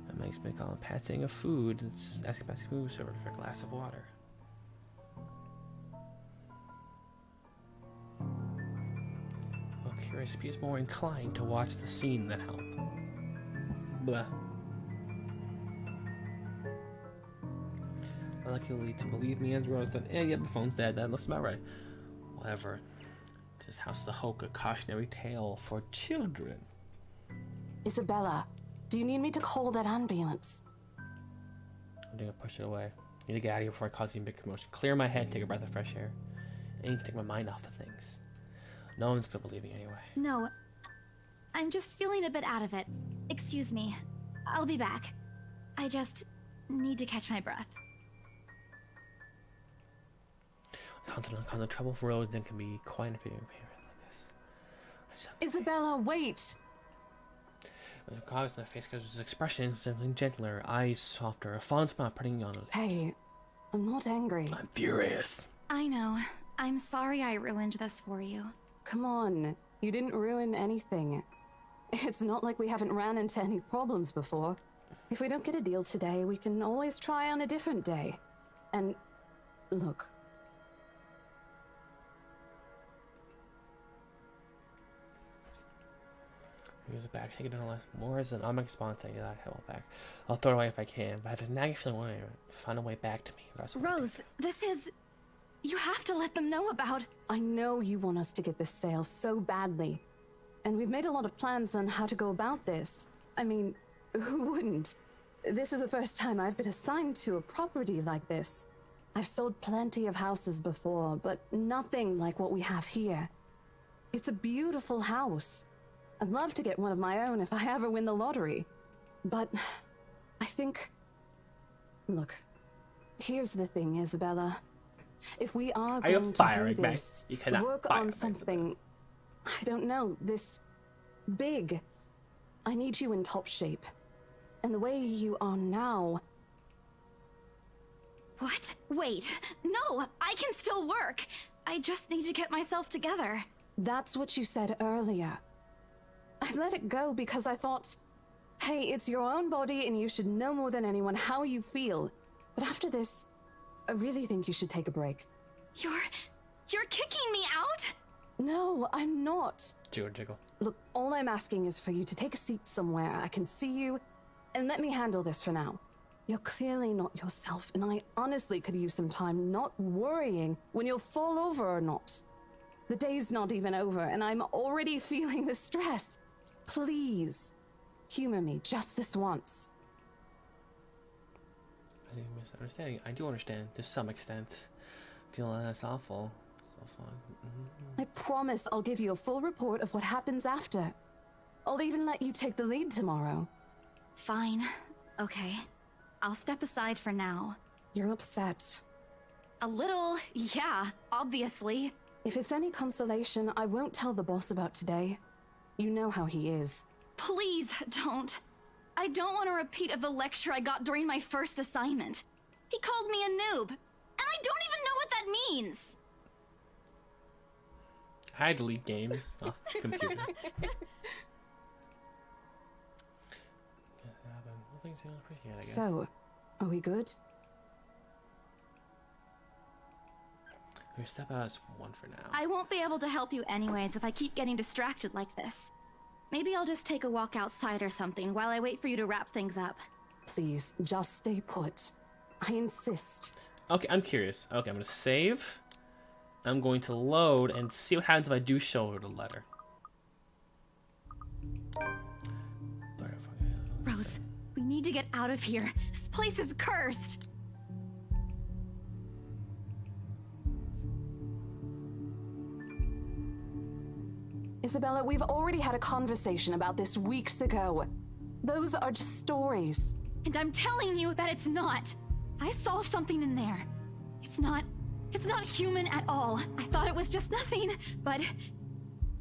That makes me call it passing of food. It's asking passing food server for a glass of water. Well, curious if he's more inclined to watch the scene than help. Blah. I like you to believe me, Andrew. Yeah, the phone's dead. That looks about right. Whatever. This house the Hulk, a cautionary tale for children. Isabella, do you need me to call that ambulance? I'm gonna push it away. Need to get out of here before I cause you a big commotion. Clear my head, take a breath of fresh air. I need to take my mind off of things. No one's gonna believe me anyway. No, I'm just feeling a bit out of it. Excuse me. I'll be back. I just need to catch my breath. The trouble for Rose then can be quite a few like this. Isabella, wait! The cause in the face gives his expression something gentler, eyes softer, a fond smile putting on. Hey, I'm not angry. I'm furious. I know. I'm sorry I ruined this for you. Come on, you didn't ruin anything. It's not like we haven't ran into any problems before. If we don't get a deal today, we can always try on a different day. And look. Use it back, take it in less more as an automatic response. Take that hell back. I'll throw it away if I can, but I have this nagging feeling I want to find a way back to me. Rose, this is... You have to let them know about... I know you want us to get this sale so badly. And we've made a lot of plans on how to go about this. I mean, who wouldn't? This is the first time I've been assigned to a property like this. I've sold plenty of houses before, but nothing like what we have here. It's a beautiful house. I'd love to get one of my own if I ever win the lottery. But I think... Look, here's the thing, Isabella. If we are going to do this, work on something, I don't know, this big. I need you in top shape. And the way you are now... What? Wait. No, I can still work. I just need to get myself together. That's what you said earlier. I let it go because I thought, hey, it's your own body and you should know more than anyone how you feel. But after this, I really think you should take a break. You're kicking me out? No, I'm not. Jiggle. Look, all I'm asking is for you to take a seat somewhere I can see you, and let me handle this for now. You're clearly not yourself, and I honestly could use some time not worrying when you'll fall over or not. The day's not even over, and I'm already feeling the stress. Please, humor me just this once. I think I'm misunderstanding. I do understand to some extent. Feeling that's awful. So fun. I promise I'll give you a full report of what happens after. I'll even let you take the lead tomorrow. Fine. Okay. I'll step aside for now. You're upset. A little, yeah, obviously. If it's any consolation, I won't tell the boss about today. You know how he is. Please don't. I don't want a repeat of the lecture I got during my first assignment. He called me a noob, and I don't even know what that means. I delete games off the computer. So, are we good? We step out as one for now. I won't be able to help you anyways if I keep getting distracted like this. Maybe I'll just take a walk outside or something while I wait for you to wrap things up. Please, just stay put. I insist. Okay, I'm curious. Okay, I'm gonna save. I'm going to load and see what happens if I do show her the letter. Rose, we need to get out of here. This place is cursed. Isabella, we've already had a conversation about this weeks ago. Those are just stories. And I'm telling you that it's not. I saw something in there. It's not human at all. I thought it was just nothing, but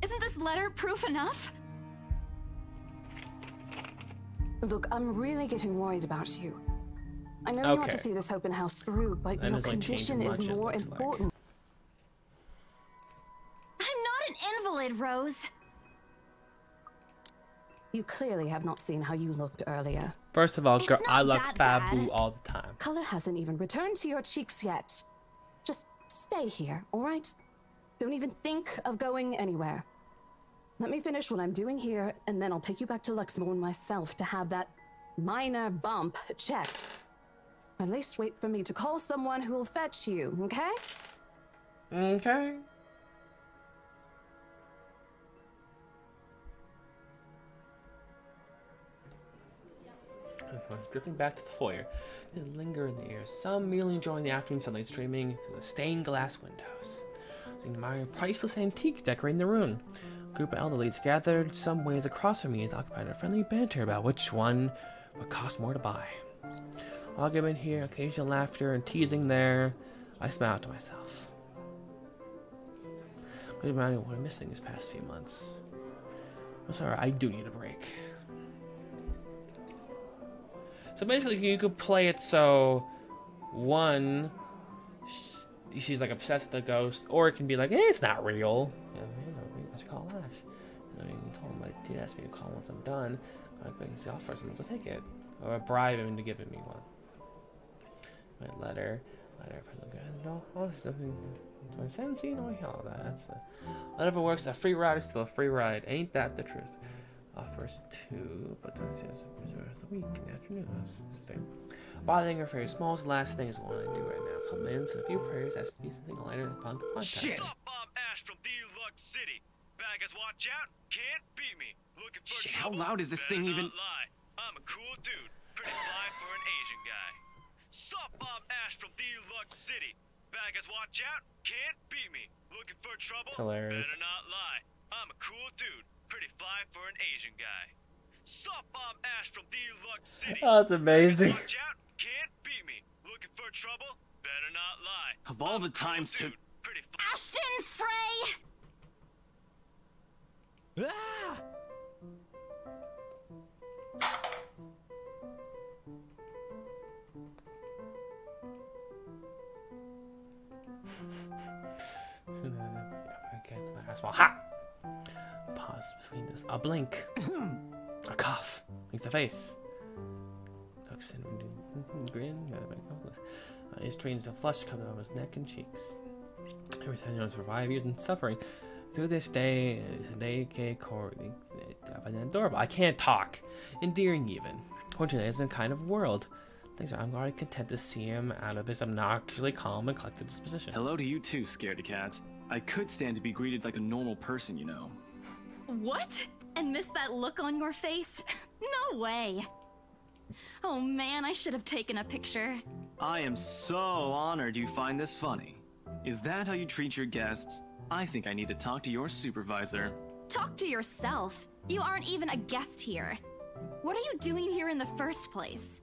isn't this letter proof enough? Look, I'm really getting worried about you. I know you want to see this open house through, but your condition is more important. I'm not an invalid, Rose. You clearly have not seen how you looked earlier. First of all, girl, I look Fabu all the time. Color hasn't even returned to your cheeks yet. Just stay here, all right? Don't even think of going anywhere. Let me finish what I'm doing here, and then I'll take you back to Luxembourg myself to have that minor bump checked. Or at least wait for me to call someone who will fetch you, okay? Okay. Drifting back to the foyer, just linger in the air. Some merely enjoying the afternoon sunlight streaming through the stained glass windows. admiring a priceless antique decorating the room. A group of elderlies gathered some ways across from me and occupied a friendly banter about which one would cost more to buy. Argument here, occasional laughter, and teasing there. I smiled to myself. It reminded me of what I'm missing these past few months. I'm sorry, I do need a break. So basically, you could play it so one, she's like obsessed with the ghost, or it can be like, it's not real. You know, I should call Ash. You know, you can tell him, like, he asked me to call once I'm done. He's offer someone to take it, or bribe him into giving me one. My letter, oh, something. My sentencing, all that. That's whatever works. A free ride is still a free ride. Ain't that the truth? Offers two, but then she has the week in the afternoon. Bothering her for your smallest last thing is what I do right now. Come in, say a few prayers, ask to be something lighter than punk. Shit! Bob Ash from Deluxe City. Baggers, watch out! Can't beat me. Looking for Shit, trouble? how loud is this Better thing not even? Lie. I'm a cool dude. Pretty fly for an Asian guy. Sup, Bob Ash from Deluxe City. Baggers, watch out! Can't beat me. Looking for trouble? Hilarious. Better not lie. I'm a cool dude. Pretty fly for an Asian guy. Sup, Bob Ash from Deluxe City. Oh, that's amazing. Watch out! Can't beat me. Looking for trouble? Better not lie. Of all the times to... Ashton Frey! Ah! Again, my small ha! Pause between this. A blink. A cough. Makes a face. Looks and grin. His trains the flush coming out of his neck and cheeks. Every time he knows for 5 years and suffering. Through this day, adorable. I can't talk. Endearing even. Fortunately, it's a kind of world. I'm already content to see him out of his obnoxiously calm and collected disposition. Hello to you too, scaredy cat. I could stand to be greeted like a normal person, you know. What? And miss that look on your face? No way. Oh man, I should have taken a picture. I am so honored you find this funny. Is that how you treat your guests? I think I need to talk to your supervisor. Talk to yourself. You aren't even a guest here. What are you doing here in the first place?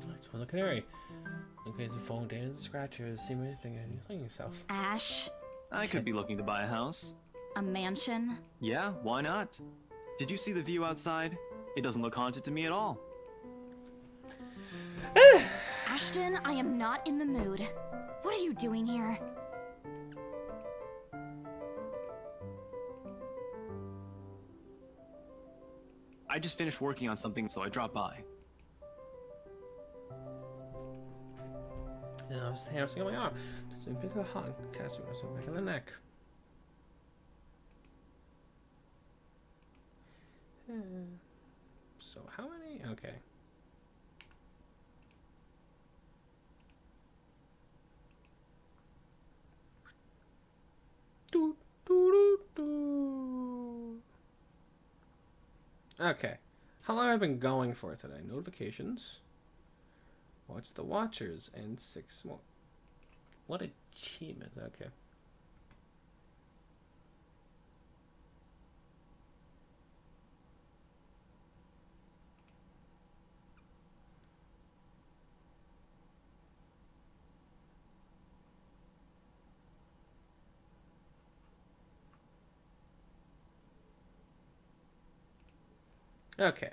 That's one canary. Okay, the phone data, the scratchers, see anything, and you're playing yourself. Ash. I could be looking to buy a house. A mansion? Yeah, why not? Did you see the view outside? It doesn't look haunted to me at all. Ashton, I am not in the mood. What are you doing here? I just finished working on something, so I dropped by. I was saying, oh my god, just a big hug, catch myself back in the neck. So how many? Okay. Okay. How long have I been going for today? Notifications. Watch the Watchers and 6 more. What achievement? Okay. Okay.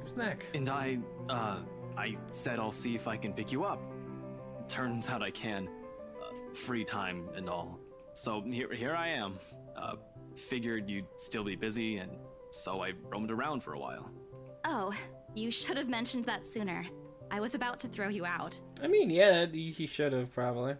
Snack. And I said I'll see if I can pick you up. Turns out I can. Free time and all. So here I am. Figured you'd still be busy, and so I roamed around for a while. Oh, you should have mentioned that sooner. I was about to throw you out. I mean, yeah, he should have, probably.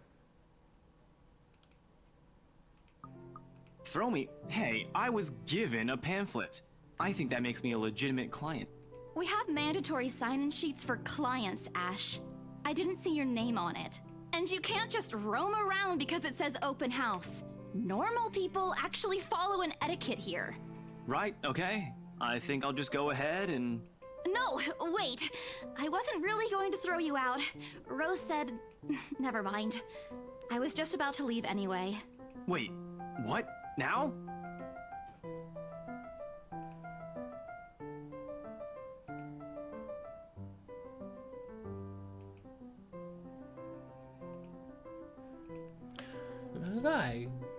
Throw me? Hey, I was given a pamphlet. I think that makes me a legitimate client. We have mandatory sign-in sheets for clients, Ash. I didn't see your name on it. And you can't just roam around because it says open house. Normal people actually follow an etiquette here. Right, okay. I think I'll just go ahead and... No, wait. I wasn't really going to throw you out. Rose said Never mind. I was just about to leave anyway. Wait, what? Now?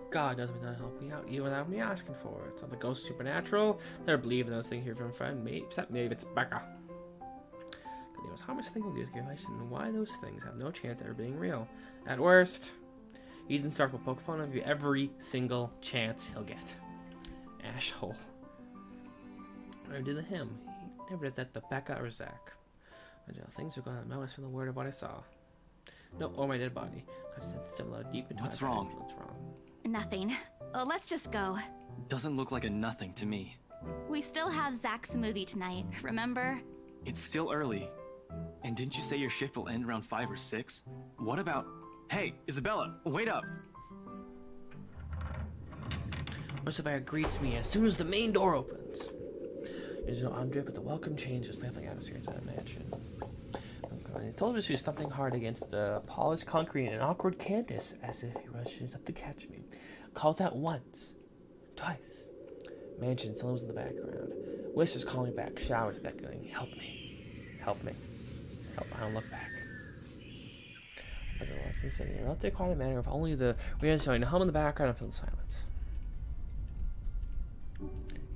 God doesn't help me out even without me asking for it. So the ghost supernatural, they're believing those things here from friend, maybe, except maybe it's Becca. Because he knows how much thinking these advice and why those things have no chance of ever being real. At worst, he's in Stark will poke fun of you every single chance he'll get. Asshole. Or do to him. He never does that to Becca or Zach. Things are going to notice from the word of what I saw. No, or my dead body. Deep into What's wrong? What's wrong? Nothing. Let's just go. Doesn't look like a nothing to me. We still have Zach's movie tonight, remember? It's still early. And didn't you say your shift will end around 5 or 6? What about... Hey, Isabella, wait up! Mustafa greets me as soon as the main door opens. There's no Andre, but the welcome changes the atmosphere inside the mansion. He told us to do something hard against the polished concrete and awkward Candace as if he rushes up to catch me. Calls out once, twice. Mansion still in the background. Whispers calling back, showers beckoning. Help me. Help me. Help. I don't look back. I don't like him sitting here. I'll take quiet manner if only the wind showing the hum in the background and fill the silence.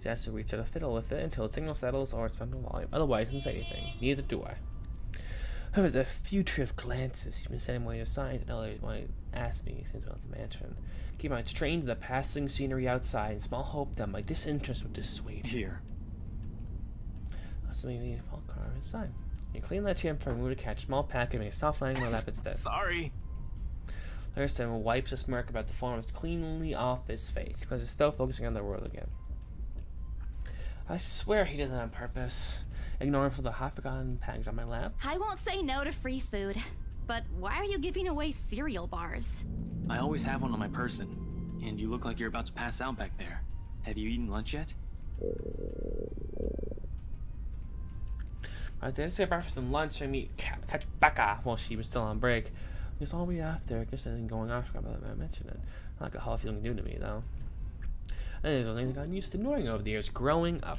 He has to reach out a fiddle with it until the signal settles or it's been no volume. Otherwise, he doesn't say anything. Neither do I. However, the fugitive glances he's been sending away signs and others want to ask me since I left the mansion. Keep my mind strained to the passing scenery outside in small hope that my disinterest would dissuade here. So maybe I'll carve his sign. You clean that champ for a move to catch small packet and make a soft landing on that instead. Sorry. Thurston wipes a smirk about the form cleanly off his face because he's still focusing on the world again. I swear he did that on purpose. Ignoring for the half-forgotten package on my lap. I won't say no to free food, but why are you giving away cereal bars? I always have one on my person, and you look like you're about to pass out back there. Have you eaten lunch yet? I didn't say breakfast and lunch. I meet catch Becca while she was still on break. It's all we after. I guess anything going on. I forgot about that. I mentioned it. Not like a Hall feeling new to me though. And there's only thing I got used to ignoring over the years growing up.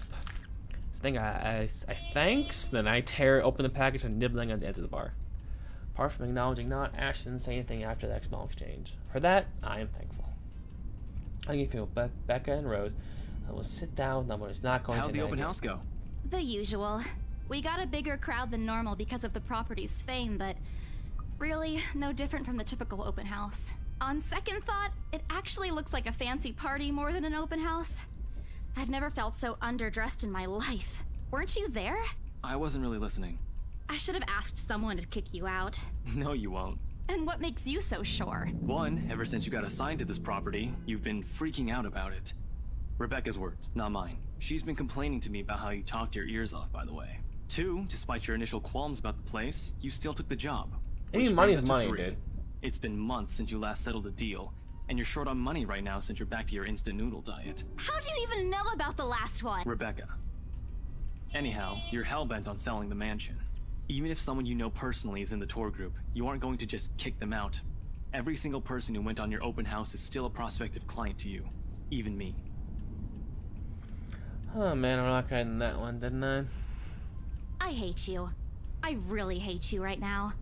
I thanks, then I tear open the package and nibbling on the edge of the bar. Apart from acknowledging not, Ash didn't say anything after that small exchange. For that, I am thankful. I can feel Becca and Rose. I will sit down with them when it's not going to. How'd the open house go? The usual. We got a bigger crowd than normal because of the property's fame, but really no different from the typical open house. On second thought, it actually looks like a fancy party more than an open house. I've never felt so underdressed in my life. Weren't you there? I wasn't really listening. I should have asked someone to kick you out. No, you won't. And what makes you so sure? One, ever since you got assigned to this property, you've been freaking out about it. Rebecca's words, not mine. She's been complaining to me about how you talked your ears off, by the way. Two, despite your initial qualms about the place, you still took the job. Any money is money, dude. It's been months since you last settled a deal. And you're short on money right now since you're back to your instant noodle diet. How do you even know about the last one? Rebecca. Anyhow, you're hellbent on selling the mansion. Even if someone you know personally is in the tour group, you aren't going to just kick them out. Every single person who went on your open house is still a prospective client to you. Even me. Oh man, I'm not getting that one, didn't I? I hate you. I really hate you right now.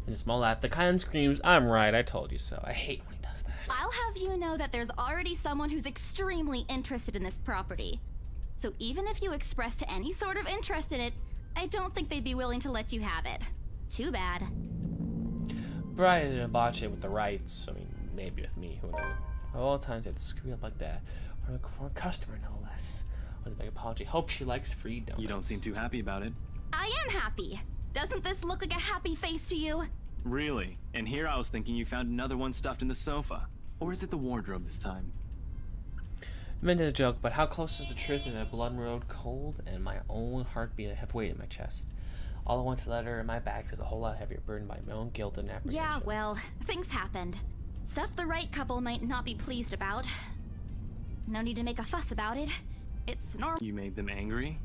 In a small laugh, the kind screams, I'm right, I told you so. I hate when he does that. I'll have you know that there's already someone who's extremely interested in this property. So even if you expressed any sort of interest in it, I don't think they'd be willing to let you have it. Too bad. Brian didn't botch it with the rights. I mean, maybe with me, who knows. Of all times I'd screw up like that. For a customer, no less. Was a big apology. Hope she likes free donuts. You don't seem too happy about it. I am happy. Doesn't this look like a happy face to you? Really? And here I was thinking you found another one stuffed in the sofa. Or is it the wardrobe this time? I meant as a joke, but how close is the truth in that blood road cold and my own heartbeat have weight in my chest? All at once, the letter in my back feels a whole lot heavier, burdened by my own guilt and apprehension. Yeah, well, things happened. Stuff the right couple might not be pleased about. No need to make a fuss about it. It's normal. You made them angry?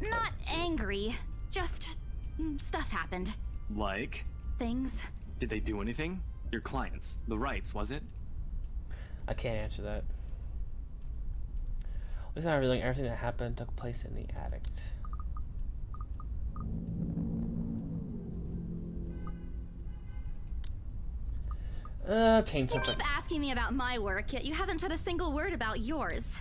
Not angry, Just stuff happened. Like? Things. Did they do anything? Your clients, the Wrights, was it? I can't answer that. It's not revealing everything that happened took place in the attic. You keep asking me about my work, yet you haven't said a single word about yours.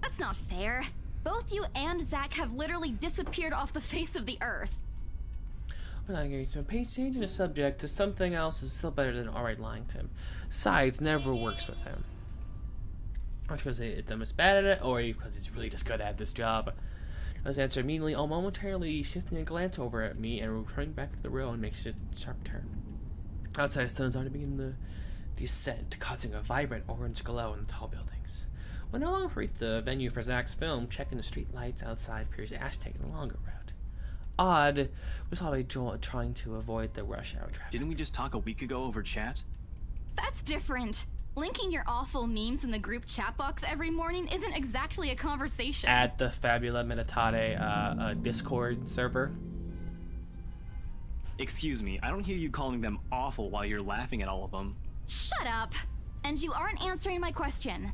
That's not fair. Both you and Zach have literally disappeared off the face of the earth. We're not going to pay changing the subject to something else is still better than alright lying to him. Sides never works with him. Not because it's bad at it, or because he's really just good at this job. His answer immediately, all momentarily shifting a glance over at me and returning back to the road and makes a sharp turn. Outside, the sun is already beginning the descent, causing a vibrant orange glow in the tall buildings. When no longer reach the venue for Zach's film, checking the street lights outside appears Ash taking the longer route. Odd, was probably trying to avoid the rush hour traffic. Didn't we just talk a week ago over chat? That's different. Linking your awful memes in the group chat box every morning isn't exactly a conversation. At the Fabula Meditate Discord server. Excuse me, I don't hear you calling them awful while you're laughing at all of them. Shut up! And you aren't answering my question.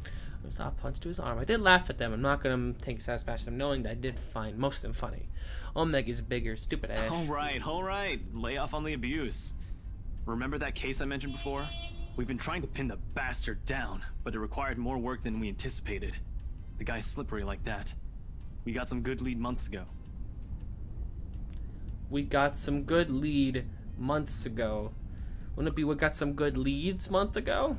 I saw a punch to his arm. I did laugh at them. I'm not going to take satisfaction of knowing that I did find most of them funny. Omega's bigger, stupid Ash. All right. Lay off on the abuse. Remember that case I mentioned before? We've been trying to pin the bastard down, but it required more work than we anticipated. The guy's slippery like that. We got some good lead months ago. We got some good lead months ago. Wouldn't it be we got some good leads months ago?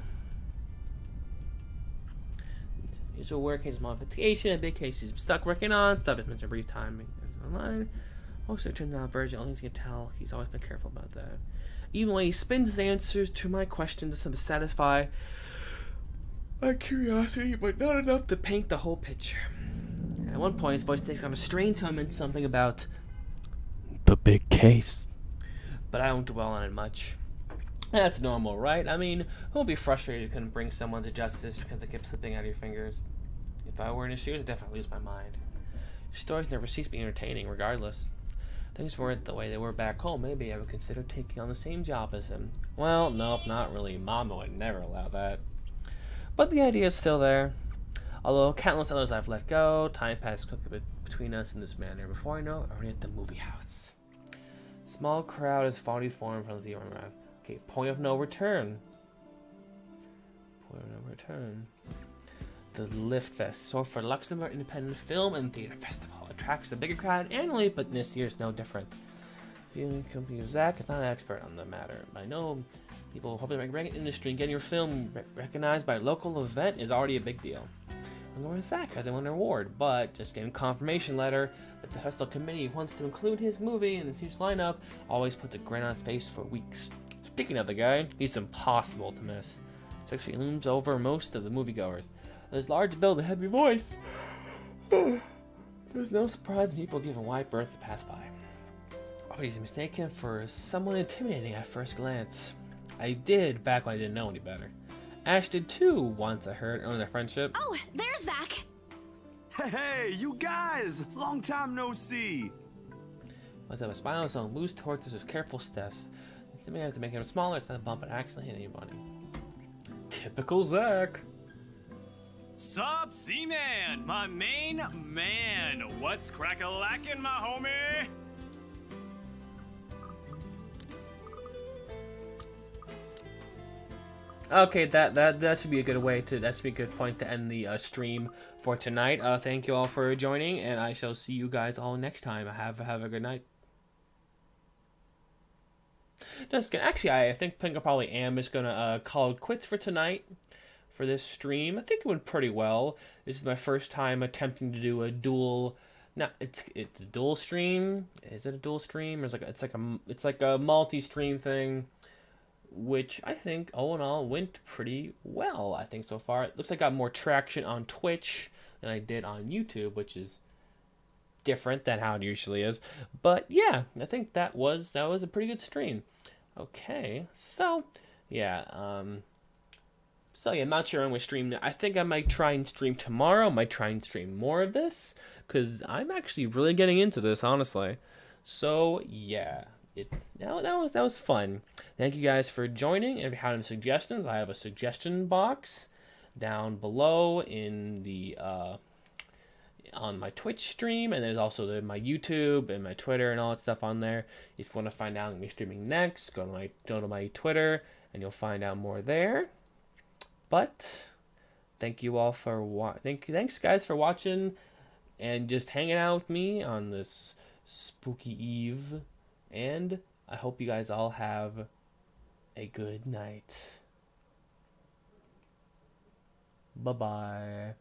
Usual work case modification, a big case he's stuck working on, stuff has been a brief time online. Also, it turns out Virgil, only thing you can tell, he's always been careful about that. Even when he spins his answers to my questions to satisfy my curiosity, but not enough to paint the whole picture. At one point, his voice takes on a strange tone and something about the big case. But I don't dwell on it much. That's normal, right? I mean, who would be frustrated you couldn't bring someone to justice because they kept slipping out of your fingers? If I were in his shoes, I'd definitely lose my mind. Your stories never cease being entertaining, regardless. Things weren't the way they were back home. Maybe I would consider taking on the same job as him. Well, nope, not really. Mama would never allow that. But the idea is still there. Although countless others I've let go, time passed quickly between us in this manner. Before I know it, I'm already at the movie house. Small crowd is finally formed from the arrival. Okay, point of no return. Point of no return. The Lift Fest, so for Luxembourg Independent Film and Theater Festival, attracts a bigger crowd annually, but this year is no different. The company of Zach is not an expert on the matter, but I know people hoping to make industry and getting your film recognized by a local event is already a big deal. I'm going to Zach hasn't won an award, but just getting a confirmation letter that the festival committee wants to include his movie in the huge lineup always puts a grin on his face for weeks. Speaking of the guy, he's impossible to miss. So actually looms over most of the moviegoers. His large build and heavy voice. There's no surprise people give a wide berth to pass by. Oh, he's mistaken for someone intimidating at first glance. I did back when I didn't know any better. Ash did too once I heard on their friendship. Oh, there's Zach! Hey, you guys! Long time no see! Once I have a smile on his own, moves towards us with careful steps. I may have to make him smaller, it's not a bump and accidentally hit anybody. Typical Zach. Sup, Z-Man, my main man. What's crack-a-lackin', my homie? Okay, that should be a good way to. That should be a good point to end the stream for tonight. Thank you all for joining, and I shall see you guys all next time. Have a good night. Just kidding. Actually, I think I probably am just gonna call it quits for tonight. For this stream, I think it went pretty well. This is my first time attempting to do a dual. No, it's a dual stream. Is it a dual stream? Or it's like a multi-stream thing, which I think all in all went pretty well. I think so far it looks like I got more traction on Twitch than I did on YouTube, which is different than how it usually is. But yeah, I think that was a pretty good stream. Okay, so yeah, So yeah, I'm not sure I'm going to stream. I think I might try and stream tomorrow. Might try and stream more of this, because I'm actually really getting into this, honestly. So yeah, that was fun. Thank you guys for joining. And if you have any suggestions, I have a suggestion box down below in the on my Twitch stream, and there's also my YouTube and my Twitter and all that stuff on there. If you want to find out when I'm streaming next, go to my Twitter and you'll find out more there. But thank you all for thanks guys for watching and just hanging out with me on this spooky eve. And I hope you guys all have a good night. Bye-bye.